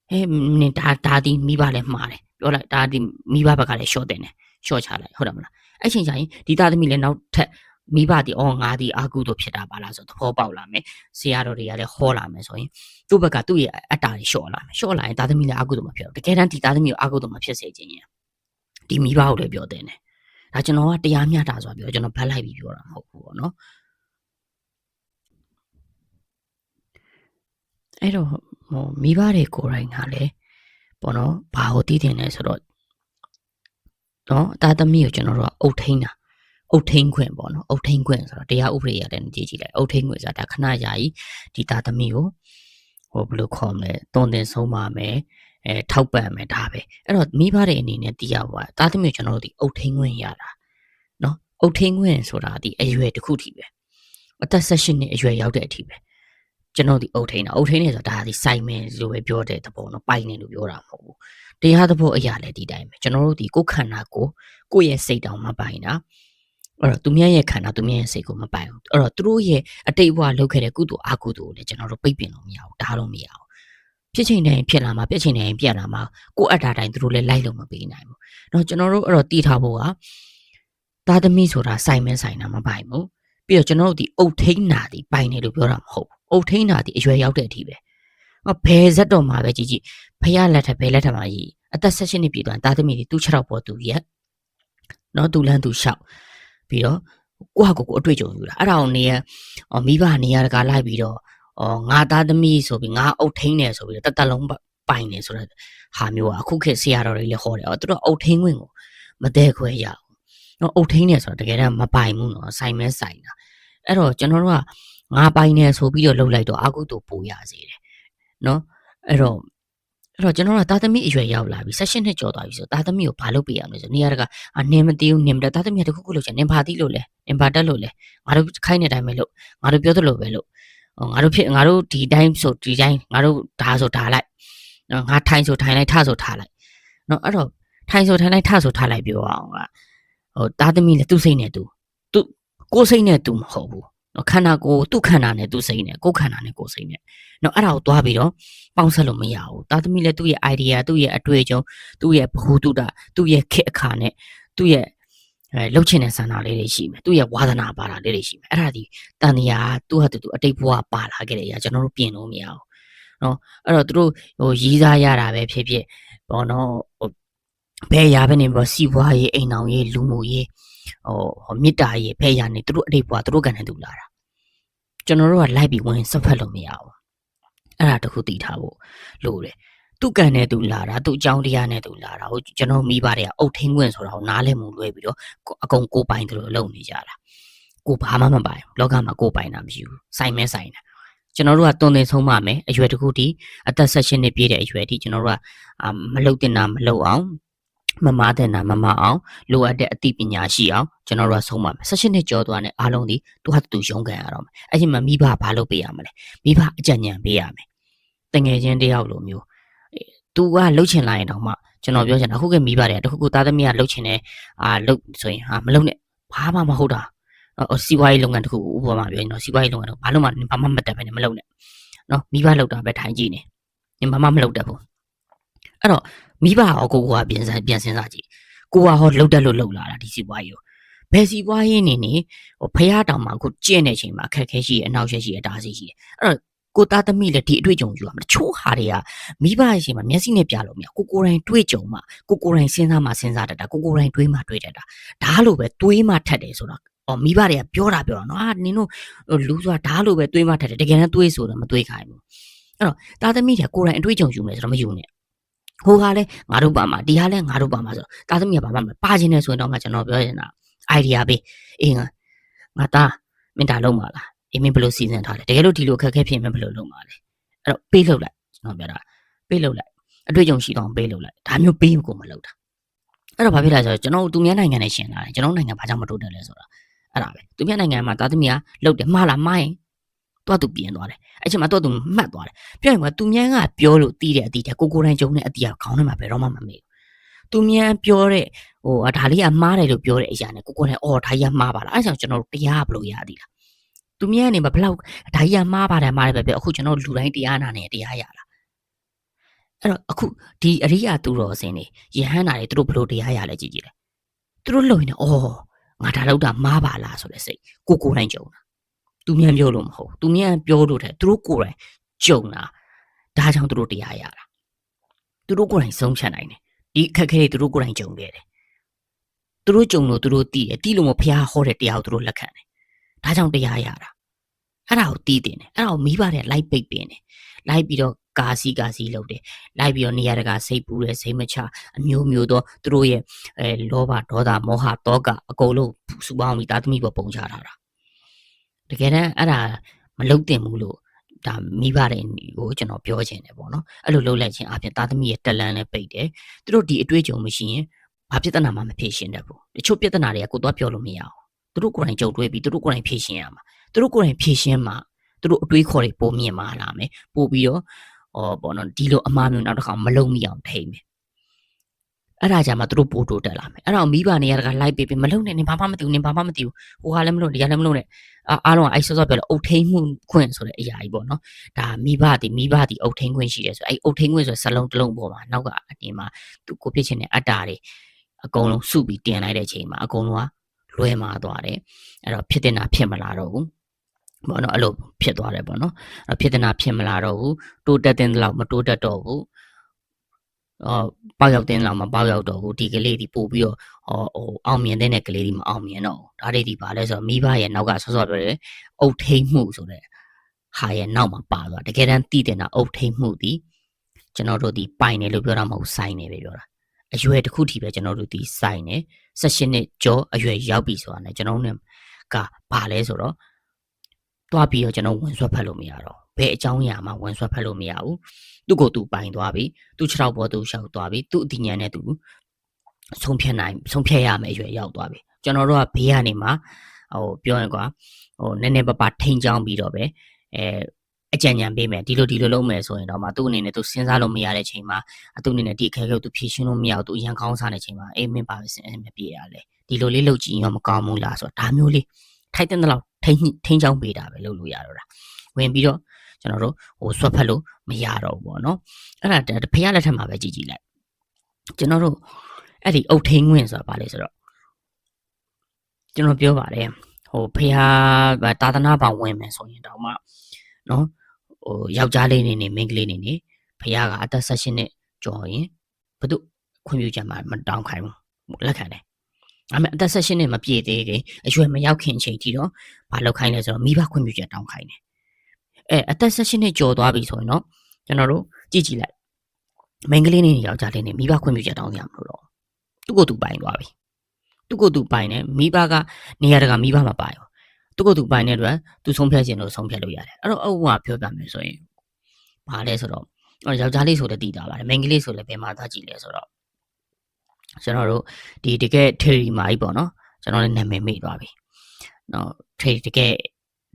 းနင်ဒါဒီမိဘလည်းမှားတယ်ပြောလိုက်ဒါဒီမိဘဘက်ကလည်းရှော့တင်တယ်ရှော့ချလိုက်ဟုတ်တယ်မလားအဲ့ချိန်ကျရင်ဒီသားသမီးလည်းနောက်ထပ်မိဘဒီငါဒီအာကုတို့ဖြစ်တာပါလားဆိုသဘောပေါက်လာမယ်ဆရာတော်တွေကလည်းဟောလာမယ်ဆိုရင်သူ့ဘက်ကသူ့ရဲ့အတ္တတွေရှော့လာမယ်ရှော့လာရင်သားသမီးလည်းအာကုတို့မဖြစ်ဘူးတကယ်တမ်းဒီသားသမီးကိုအာကုတို့မဖြစ်စေချင်ရင်ဒီမိဘကိုလည်းပြောတင်တယ်ဒါကျွန်တော်ကတရားမျှတာဆိုပြောကျွန်တော်ဗတ်လိုက်ပြီးပြောတာမဟုတ်ဘူးပေါ့နော်အဲ့တော့မိဘတွေကိုယ်တိုင်ကလည်းပေါ့နော်ဘာကိုတည်တင်လဲဆိုတော့နော်တာသမီးကိုကျွန်တော်တို့ကအုတ်ထိန်တာအုတ်ထိန်ခွင့်ပေါ့နော်အုတ်ထိန်ခွင့်ဆိုတော့တရားဥပဒေရတယ်ကြည့်လိုက်အုတ်ထိန်ခွင့်ဆိုတာခဏယာယီဒီတာသမီးကိုဘယ်လိုခေါ်မလဲတွန်တင်ဆုံးပါမယ်ထောက်ပံ့မယ်ဒါပဲအဲ့တော့မိဘတွေအနေနဲ့သိရပါတာသမီးကိုကျွန်တော်တို့ဒီအုတ်ထိန်ခွင့်ရတာနော်အုတ်ထိန်ခွင့်ဆိုတာဒီအရွယ်တစ်ခုထိပဲအသက်18နှစ်အရွယ်ရောက်တဲ့အထိပဲကျွန်တော်ဒီအုတ်ထိန်နေဆိုတာဒါဒီစိုက်မယ်လို့ပဲပြောတဲ့သဘောနော်ပိုင်နေလို့ပြောတာမဟုတ်ဘူးတရားသဘောအရာလည်းဒီတိုင်းပဲကျွန်တော်တို့ဒီကိုယ်ခန္ဓာကိုယ့်ရဲ့စိတ်တောင်မပိုင်တာအဲ့တော့သူများရဲ့ခန္ဓာသူများရဲ့စိတ်ကိုမပိုင်ဘူးအဲ့တော့သူတို့ရဲ့အတိတ်ဘဝလုပ်ခဲ့တဲ့ကုသိုလ်အကုသိုလ်ကိုလည်းကျွန်တော်တို့ပိတ်ပင်လို့မရဘူးဒါတော့မရဘူးဖြစ်ချိန်တိုင်းဖြစ်လာမှာပြက်ချိန်တိုင်းပြက်လာမှာကိုယ်အတ္တတိုင်းသူတို့လည်းလိုက်လို့မပေးနိုင်ဘူးတော့ကျွန်တော်တို့အဲ့တော့တည်ထားဖို့ကသားသမီးဆိုတာစိုက်မဲဆိုင်တာမပိုင်ဘူးပြီးတော့ကျွန်တော်တို့ဒီအုတ်ထိန်နာဒီပိုင်တယ်လို့ပြောတာမဟုတ်ဘူးအုတ်ထိန်နာဒီအရွယ်ရောက်တဲ့အထိပဲဘယ်ဇက်တော်မှာပဲကြည့်ဖះလက်ထက်ဘယ်လက်ထက်မှာကြီးအသက်16နှစ်ပြည့်သွားတာသမီးတွေသူ့6ပေါ်သူရက်နော်သူလန်းသူလျှောက်ပြီးတော့ကိုယ့်ဟာကိုယ်အတွေ့အကြုံယူတာအဲ့ဒါကိုနေရမိဘနေရတကာလိုက်ပြီးတော့ငါသားသမီးဆိုပြီးငါအုတ်ထိန်တယ်ဆိုပြီးတော့တလုံးပိုင်နေဆိုတဲ့ဟာမျိုးကအခုခေတ်ဆရာတော်တွေလည်းဟောတယ်သူတို့အုတ်ထိန်ခွင့်ကိုမတဲခွဲရဘူးနော်အုတ်ထိန်တယ်ဆိုတော့တကယ်တော့မပိုင်ဘူးနော်ဆိုင်မဲဆိုင်တာအဲ့တော့ကျွန်တော်တို့ကငါပိုင်နေဆိုပြီးတော့လှုပ်လိုက်တော့အာကုတူပို့ရစေတယ်နော်အဲ့တော့ကျွန်တော်ကသားသမီးအရွယ်ရောက်လာပြီ16နှစ်ကျော်သွားပြီဆိုသားသမီးကိုဘာလုပ်ပေးရမလဲဆိုနေရာတကနင်မသိဘူးနင်မတတ်သားသမီးကတခုခုလုပ်ချင်နင်ဘာသိလို့လဲနင်ဘာတက်လို့လဲငါတို့ခိုင်းတဲ့အတိုင်းပဲလို့ငါတို့ပြောသလိုပဲလို့ငါတို့ဒီတိုင်းဆိုဒီတိုင်းငါတို့ဒါဆိုဒါလိုက်နော်ငါထိုင်ဆိုထိုင်လိုက်ထဆိုထားလိုက်နော်အဲ့တော့ထိုင်ဆိုထိုင်လိုက်ထဆိုထားလိုက်ပြောအောင်ကသားသမီးလည်းသူ့စိတ်နဲ့သူကိုယ်စိတ်နဲ့သူမဟုတ်ဘူးခန္ဓာကိုယ်သူ့ခန္ဓာနဲ့သူ့စိတ်နဲ့ကိုယ်ခန္ဓာနဲ့ကိုယ်စိတ်နဲ့နော်အဲ့ဒါကိုသွားပြီးတော့ပေါင်းဆက်လို့မရဘူးတာသမီလည်းသူ့ရဲ့ idea သူ့ရဲ့အတွေ့အကြုံသူ့ရဲ့ဘ ഹു တုဒသူ့ရဲ့ခေတ်အခါနဲ့သူ့ရဲ့လှုပ်ချင်တဲ့ဆန္ဒလေးတွေရှိမယ်သူ့ရဲ့ဝါသနာပါတာလေးတွေရှိမယ်အဲ့ဒါဒီတန်တရားသူ့ဟာသူအတိတ်ဘဝပါလာခဲ့တဲ့အရာကျွန်တော်တို့ပြင်လို့မရဘူးနော်အဲ့တော့သူတို့ရီးစားရတာပဲဖြစ်ဖြစ်ဘောနော်ဘယ်ရာပဲနေပြီးစီးပွားရေးအိမ်အောင်ရေးလူမှုရေးမေတ္တာရေးဘယ်ရာနေသူတို့အတိတ်ဘဝသူတို့ကနေသူလာတာကျွန်တော်တို့ကလိုက်ပြီးဝင်ဆက်ဖက်လို့မရဘူးအဲ့ဒါတခုသိထားဖို့လိုတယ်သူကန်နဲ့သူလာတာသူအကြောင်းတရားနဲ့သူလာတာဟုတ်ကျွန်တော်မိဘတွေကအုတ်ထင်းခွင့်ဆိုတာကိုနားလဲမှုလွဲပြီးတော့အကုန်ကိုပိုင်သူတို့လုံနေကြတာကိုဘာမှမပိုင်လောကမှာကိုပိုင်တာမရှိဘူးစိုင်မဲစိုင်တာကျွန်တော်တို့ကတွန်တင်ဆုံးမမယ်အရွယ်တခုတည်းအသက်16နှစ်ပြည့်တဲ့အရွယ်တည်းကျွန်တော်တို့ကမလှုပ်တင်တာမလှုပ်အောင်မမတဲ့နာမမအောင်လိုအပ်တဲ့အသိပညာရှိအောင်ကျွန်တော်တို့ကဆုံးပါမယ်16နှစ်ကျော်သွားတဲ့အားလုံးဒီသူဟာသူရုံးကန်ရတော့မယ်အဲ့ဒီမှာမိဘဘာလုပ်ပေးရမလဲမိဘအကြံဉာဏ်ပေးရမယ်တငယ်ချင်းတယောက်လိုမျိုးသူကလှုပ်ချင်လာရင်တော့မှကျွန်တော်ပြောချင်တာအခုကမိဘတွေကတခုခုသားသမီးကလှုပ်ချင်တယ်လှုပ်ဆိုရင်မလှုပ်နဲ့ဘာမှမဟုတ်တာ စီးပွားရေးလုပ်ငန်းတစ်ခုဥပမာပြောရင်တော့စီးပွားရေးလုပ်ငန်းတော့ဘာလို့မှမတက်ပဲနဲ့မလုပ်နဲ့နော်မိဘလောက်တာပဲထိုင်ကြည့်နေဘာမှမလုပ်တတ်ဘူးအဲ့တော့မိဘဟောကိုကပြန်စဉ်းစားကြည့်ကိုကဟောလုပ်တတ်လို့လုပ်လာတာဒီစီးပွားရေးကိုဘယ်စီးပွားရေးနေဖះတောင်မှကိုကျင့်တဲ့အချိန်မှာအခက်အခဲရှိအနောက်ရှက်ရှိအတားဆီးရှိတယ်အဲ့တော့ကိုသားသမီးလည်းဒီအတွေ့အကြုံယူရမှာတချို့ဟာတွေကမိဘရဲ့အချိန်မှာမျက်စိနဲ့ပြလို့မရကိုယ်တိုင်တွေ့ကြုံမှကိုယ်တိုင်စဉ်းစားတတ်တာကိုယ်တိုင်တွေးမှတွေးတတ်တာဒါလို့ပဲတွေးမှထက်တယ်ဆိုတော့မိဘတွေကပြောတာနော်နင်တို့လူဆိုတာဒါလို့ပဲတွေးမှထက်တယ်တကယ်တမ်းတွေးဆိုတော့မတွေးခိုင်းဘူးအဲ့တော့သားသမီးတွေကိုယ်တိုင်အတွေ့အကြုံယူမယ်ဆိုတော့မယူနဲ့ဟိုဟာလဲငါတို့ပါမှာဒီဟာလဲငါတို့ပါမှာဆိုတော့သားသမီးကဘာမှမပါခြင်းနဲ့ဆိုရင်တော့မှကျွန်တော်ပြောချင်တာ idea ပေးအေးငါသားမင်းဒါလုံးပါလားအေးမင်းဘယ်လိုစီစဉ်ထားလဲတကယ်လို့ဒီလိုအခက်အခဲဖြစ်ရင်ဘယ်လိုလုပ်မှာလဲအဲ့တော့ပေးလုပ်လိုက်ကျွန်တော်ပြောတာပေးလုပ်လိုက်အတွေ့အကြုံရှိတော့ပေးလုပ်လိုက်ဒါမျိုးပေးကိုမလုပ်တာအဲ့တော့ဘာဖြစ်လဲဆိုတော့ကျွန်တော်သူများနိုင်ငံနဲ့ရှင်းလာတယ်ကျွန်တော်နိုင်ငံဘာကြောင့်မတိုးတက်လဲဆိုတော့အဲ့ဒါပဲသူများနိုင်ငံမှာသားသမီးကလုပ်တယ်မှားလားမှားရင်တော့သူပြင်သွားတယ်အဲ့ချိန်မှာတော့သူမှတ်သွားတယ်ပြောရင်ကသူများကပြောလို့တီးတဲ့အတီးတဲ့ကိုကိုတိုင်းကျုံတဲ့အတီးကခေါင်းထဲမှာဘယ်တော့မှမမေ့ဘူးသူများပြောတဲ့ဒါလေးကမှားတယ်လို့ပြောတဲ့အရာနဲ့ကိုကိုတိုင်းဒါကြီးကမှားပါလားအဲ့ကြောင့်ကျွန်တော်တို့တရားဘလို့ရသည်လားသူများကနေဘလောက်ဒါကြီးကမှားပါတယ်ပဲပြောအခုကျွန်တော်လူတိုင်းတရားနာနေတရားရလားအဲ့တော့အခုဒီအရိယာသူတော်စင်တွေယဟန်နာတွေသူတို့ဘလို့တရားရလဲကြည့်လေသူတို့လုံနေငါဒါလောက်တာမှားပါလားဆိုတဲ့စိတ်ကိုတိုင်းကြုံတာသူများပြောလို့မဟုတ်သူများပြောလို့တဲ့သူတို့ကိုယ်တိုင်ကြုံတာဒါကြောင့်သူတို့တရားရတာသူတို့ကိုယ်တိုင်ဆုံးဖြတ်နိုင်တယ်ဒီအခက်အခဲတွေသူတို့ကိုယ်တိုင်ကြုံခဲ့တယ်သူတို့ကြုံလို့သူတို့သိတယ်လို့မဖျားဟောတဲ့တရားကိုသူတို့လက်ခံတယ်ဒါကြောင့်တရားရတာအဲ့ဒါကိုသိတယ်အဲ့ဒါကိုမိဘတွေလိုက်ပိတ်ပင်တယ်လိုက်ပြီးတော့ကာစီလုပ်တယ်လိုက်ပြီးတော့နေရာတကာစိတ်ပူတယ်စိတ်မချအမျိုးသောသူတို့ရဲ့လောဘဒေါသမောဟတောကအကုန်လုံးစုပေါင်းပြီးသားသမီးပေါ်ပုံချထားတာတကယ်တမ်းအဲ့ဒါမလုပ်တင်ဘူးလို့ဒါမိဘတွေကိုကျွန်တော်ပြောချင်တယ်ပေါ့နော်အဲ့လိုလုပ်လိုက်ခြင်းအပြင်သားသမီးရဲ့တက်လန်းနဲ့ပိတ်တယ်သူတို့ဒီအတွေ့အကြုံမရှိရင်ဘာပြဿနာမှမဖြေရှင်းတတ်ဘူးတချို့ပြဿနာတွေကကိုသွားပြောလို့မရအောင်သူတို့ကိုယ်တိုင်ကြုံတွေ့ပြီးသူတို့ကိုယ်တိုင်ဖြေရှင်းရမှာသူတို့ကိုယ်တိုင်ဖြေရှင်းမှာသူတို့အတွေးခေါ်တွေပုံမြင်မှာလာမယ်ပို့ပြီးတော့ပေါ့နော်ဒီလိုအမှားမျိုးနောက်တစ်ခါမလုံမိအောင်ထိမ့်မယ်အဲ့ဒါကြမှာသူတို့ပို့တိုးတက်လာမယ်အဲ့တော့မိဘနေရတကလိုက်ပေးပြီးမလုံနဲ့နင်ဘာမှမသိဘူးနင်ဘာမှမသိဘူးဟိုဟာလည်းမလုံဒီဟာလည်းမလုံနဲ့အားလုံးကအဲ့စောစောပြောလို့အုတ်ထိန်မှုခွင့်ဆိုတဲ့အရာကြီးပေါ့နော်ဒါမိဘဒီအုတ်ထိန်ခွင့်ရှိတယ်ဆိုအဲ့အုတ်ထိန်ခွင့်ဆိုစလုံးတစ်လုံးပေါ်မှာနောက်ကအပြင်မှာသူကိုဖြစ်ချင်တဲ့အတ္တတွေအကုန်လုံးစုပြီးတင်လိုက်တဲ့အချိန်မှာအကုန်လုံးကလွဲမာသွားတယ်အဲ့တော့ဖြစ်တင်တာဖြစ်မလာတော့ဘူးပေါ့နော်အဲ့လိုဖြစ်သွားတယ်ပေါ့နော်အဲ့ဖြစ်တင်တာဖြစ်မလာတော့ဘူးတိုးတက်တဲ့လောက်မတိုးတက်တော့ဘူးပေါက်ရောက်တဲ့လောက်မပေါက်ရောက်တော့ဘူးဒီကလေးဒီပို့ပြီးတော့အောင်မြင်တဲ့ကလေးဒီမအောင်မြင်တော့ဘူးဒါတွေဒီပါလဲဆိုတော့မိဘရဲ့နောက်ကဆော့ဆော့ပြောတယ်အုတ်ထိန်မှုဆိုတဲ့ဟာရဲ့နောက်မှာပါသွားတကယ်တမ်းသိတဲ့နာအုတ်ထိန်မှုဒီကျွန်တော်တို့ဒီပိုင်တယ်လို့ပြောတာမဟုတ်စိုင်းတယ်ပဲပြောတာအရွယ်တစ်ခုထိပဲကျွန်တော်တို့ဒီစိုင်းတယ်18နှစ်ကျော်အရွယ်ရောက်ပြီဆိုတာ ਨੇ ကျွန်တော်တို့ကဘာလဲဆိုတော့တွားပြီးတော့ကျွန်တော်ဝင်ဆွတ်ဖက်လို့မရတော့ဘယ်အကြောင်းအရာမှဝင်ဆွတ်ဖက်လို့မရဘူးသူ့ကိုသူပိုင်သွားပြီသူ့ခြေထောက်ပေါ်သူရှောက်သွားပြီသူ့အတိညာနဲ့သူဆုံးဖြတ်ရမယ်အရွယ်ရောက်သွားပြီကျွန်တော်တို့ကဘေးကနေမှပြောရင်ကွာနည်းနည်းပါထိန်ချောင်းပြီးတော့ပဲအကြံဉာဏ်ပေးမယ်ဒီလိုလုပ်မယ်ဆိုရင်တော့မှသူ့အနေနဲ့သူစဉ်းစားလို့မရတဲ့ချိန်မှာသူ့အနေနဲ့ဒီအခက်အခဲကိုသူဖြေရှင်းလို့မရဘူးသူအရန်ကောင်းစားတဲ့ချိန်မှာအေးမင်းပါပဲစဉ်းမပြေရလေဒီလိုလေးလုပ်ကြည့်ရင်မကောင်းဘူးလားဆိုတော့ဒါမျိုးလေးထိုက်တဲ့လောက်ထိန်ချောင်းပေးတာပဲလုပ်လို့ရတော့တာဝင်ပြီးတော့ကျွန်တော်တို့ဆွတ်ဖက်လို့မရတော့ဘူးပေါ့နော်အဲ့ဒါဖះလက်ထက်မှာပဲကြည့်လိုက်ကျွန်တော်တို့အဲ့ဒီအုတ်ထိန်ဝင်ဆိုတာဗာလဲဆိုတော့ကျွန်တော်ပြောပါတယ်ဖះသာသနာ့ဘောင်ဝင်မယ်ဆိုရင်တော့မှနော်ယောက်ျားလေးနေမိန်းကလေးနေဖះကအသက်18နှစ်ကျော်ရင်ဘယ်သူခွင့်ပြုချက်မှမတောင်းခိုင်းဘူးလက်ခံတယ်ဒါပေမဲ့အသက်18နှစ်မပြည့်သေးခင်အရွယ်မရောက်ခင်အချိန်ထိတော့ဘာလုပ်ခိုင်းလဲဆိုတော့မိဘခွင့်ပြုချက်တောင်းခိုင်းတယ်အသက်18နှစ်ကျော်သွားပြီဆိုရင်တော့ကျွန်တော်တို့ကြည့်လိုက်မိန်းကလေးနေယောက်ျားလေးနေမိဘခွင့်ပြုချက်တောင်းရမှာလို့တော့သူ့ကိုယ်သူပိုင်သွားပြီသူ့ကိုယ်သူပိုင်တယ်မိဘကနေရာတကာမိဘမပိုင်ဘူးသူ့ကိုယ်သူပိုင်တဲ့အတွက်သူဆုံးဖြတ်ခြင်းလို့ဆုံးဖြတ်လို့ရတယ်အဲ့တော့အုပ်ကပြောပြမယ်ဆိုရင်ဘာလဲဆိုတော့ယောက်ျားလေးဆိုလည်းတည်တာပါတယ်မိန်းကလေးဆိုလည်းဘယ်မှာသားကြည့်လဲဆိုတော့ကျွန်တော်တို့ဒီတကယ် theory မှာကြီးပေါ့နော်ကျွန်တော်လည်းနာမည်မေ့သွားပြီနော် theory တကယ်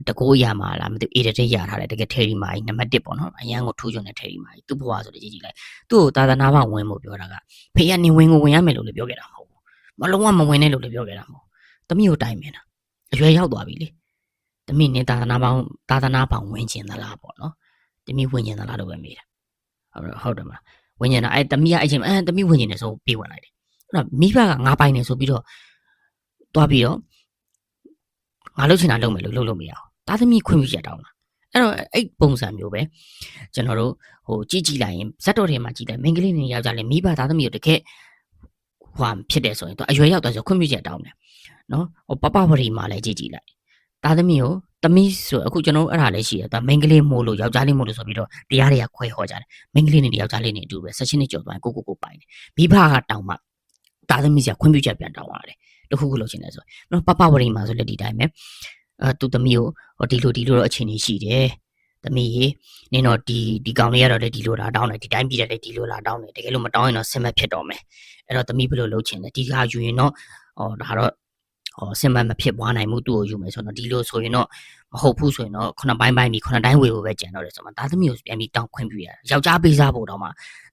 တကိုးရမှာလားမသိဘူး edit ရထားတယ်တကယ် theory မှာကြီးနံပါတ်1ပေါ့နော်အရန်ကိုထူးချွန်တဲ့ theory မှာကြီးသူ့ဘဝဆိုလည်းကြည့်လိုက်သူ့ကိုသာသနာ့ဘဝင်ဖို့ပြောတာကဖေကနေဝင်ကိုဝင်ရမယ်လို့လည်းပြောခဲ့တာမဟုတ်ဘူးမလုံးဝမဝင်နဲ့လို့လည်းပြောခဲ့တာမဟုတ်သမီးကိုတိုင်မင်တာ အရွယ်ရောက်သွားပြီလေသမီးနဲ့သာသနာပေါင်းဝင်ကျင်သလားပေါ့နော်သမီးဝင်ကျင်သလားလို့ပဲမေးတာဟုတ်တယ်မလားဝင်ကျင်တာသမီးကအဲ့ချိန်သမီးဝင်ကျင်တယ်ဆိုပြေးဝင်လိုက်တယ်အဲ့တော့မိဘကငါပိုင်နေဆိုပြီးတော့သွားပြီးတော့ငါလှုပ်ချင်တာလုပ်မယ်လို့လှုပ်လို့မရအောင်သားသမီးခွင့်ပြုချက်တောင်းတာအဲ့တော့အဲ့ပုံစံမျိုးပဲကျွန်တော်တို့ကြည့်လိုက်ရင်ဇက်တော်တွေမှာကြည့်တယ်မိန်းကလေးတွေယောက်ျားလေးမိဘသားသမီးတို့တကယ်ဖြစ်တယ်ဆိုရင်တော့အရွယ်ရောက်သွားဆိုခွင့်ပြုချက်တောင်းတယ်နော်ပပဝရီမှာလည်းကြည့်လိုက်သားသမီးကိုသမီးဆိုအခုကျွန်တော်အဲ့ဒါလည်းရှိတယ်ဒါမိန်းကလေးမို့လို့ယောက်ျားလေးမို့လို့ဆိုပြီးတော့တရားတွေကခွဲဟောကြတယ်မိန်းကလေးနဲ့ယောက်ျားလေးနဲ့အတူပဲ16နှစ်ကျော်သွားရင်ကိုပိုင်တယ်မိဘကတောင်းမှသားသမီးကခွင့်ပြုချက်ပြန်တောင်းရတယ်တခုခုလုပ်ချင်တယ်ဆိုနော်ပပဝရီမှာဆိုလည်းဒီတိုင်းပဲသူသမီးကိုဒီလိုတော့အခြေအနေရှိတယ်သမီးရေနင်တော့ဒီကောင်လေးကတော့လည်းဒီလိုလာတောင်းတယ်ဒီတိုင်းပြည်တယ်လည်းဒီလိုလာတောင်းတယ်တကယ်လို့မတောင်းရင်တော့ဆင်မဖြစ်တော့မယ်အဲ့တော့သမီးဘယ်လိုလုပ်ချင်လဲဒီဟာယူရင်တော့ဒါတော့ဆင်မမဖြစ်ပွားနိုင်မှုသူ့ကိုယူမယ်ဆိုတော့ဒီလိုဆိုရင်တော့မဟုတ်ဘူးဆိုရင်တော့9ပိုင်းပြီး9တိုင်းဝေဖို့ပဲကြံတော့တယ်ဆိုမှသားသမီးကိုပြန်ပြီးတောင်းခွင့်ပြုရတာယောက်ျားပေးစားဖို့တော့မှ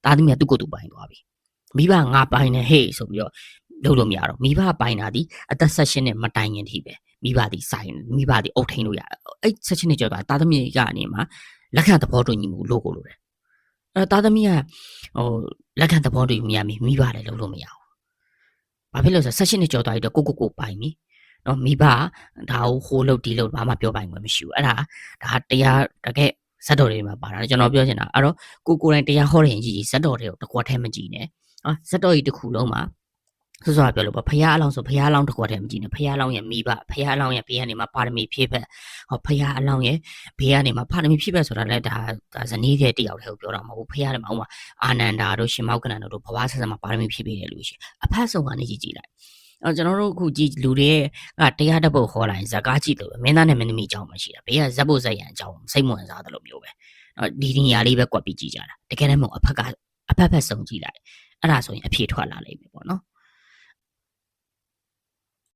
သားသမီးကသူ့ကိုယ်သူပိုင်သွားပြီမိဘငါပိုင်နေဟေ့ဆိုပြီးတော့လုပ်လို့မရတော့မိဘပိုင်တာဒီအသက်16နဲ့မတိုင်ခင်ထိပဲမိဘဒီဆိုင်မိဘဒီအုပ်ထိန်လို့ရအဲ့16နှစ်ကျော်တာသားသမီးကနေမှလက်ခံသဘောတူညီမှုလို့ကိုလို့တယ်အဲ့သားသမီးကလက်ခံသဘောတူညီမှုမိဘလည်းလုပ်လို့မရဘူးဘာဖြစ်လို့ဆို16နှစ်ကျော်သွားပြီးတော့ကိုပိုင်ပြီနော်မိဘဒါကိုဟိုလုပ်ဒီလုပ်ဘာမှပြောပိုင်ခွင့်မရှိဘူးအဲ့ဒါတရားတကယ်ဇက်တော်တွေမှာပါတာကျွန်တော်ပြောချင်တာအဲ့တော့ကိုယ်တိုင်တရားဟောတဲ့ရင်ကြီးဇက်တော်တွေကိုတကွက်ထဲမကြည့်နဲ့ဇက်တော်ကြီးတစ်ခုလုံးမှာဆိုပြောလို့ပေါ့ဖရားအလောင်းဆိုဖရားအလောင်းတစ်ခွက်တည်းမကြည့်နဲ့ဖရားအလောင်းရဲ့မိဘဖရားအလောင်းရဲ့ဘေးကနေမှာပါရမီဖြည့်ဖက်ဖရားအလောင်းရဲ့ဘေးကနေမှာပါရမီဖြည့်ဖက်ဆိုတာလည်းဒါဇနီးတဲ့တယောက်တည်းကိုပြောတာမဟုတ်ဘူးဖရားတယ်မှာဥမာအာနန္ဒာတို့ရှင်မောက်ကနန်တို့ဘဝဆက်ဆက်မှာပါရမီဖြည့်ပေးတယ်လို့ရှိအဖတ်ဆုံးကနေကြည့်လိုက်ကျွန်တော်တို့အခုကြည့်လူတွေကတရားတပုတ်ဟောလိုက်ဇကားကြည့်လို့မင်းသားနဲ့မင်းသမီးအကြောင်းမှရှိတာဘေးကဇက်ဖို့ဇက်ရံအကြောင်းစိတ်ဝင်စားတယ်လို့မျိုးပဲဒီနေရာလေးပဲကွက်ပြီးကြည့်ကြတာတကယ်တမ်းမဟုတ်အဖက်စုံကြည့်လိုက်အဲ့ဒါဆိုရင်အဖြေထွက်လာလိမ့်မယ်ပေါ့နော်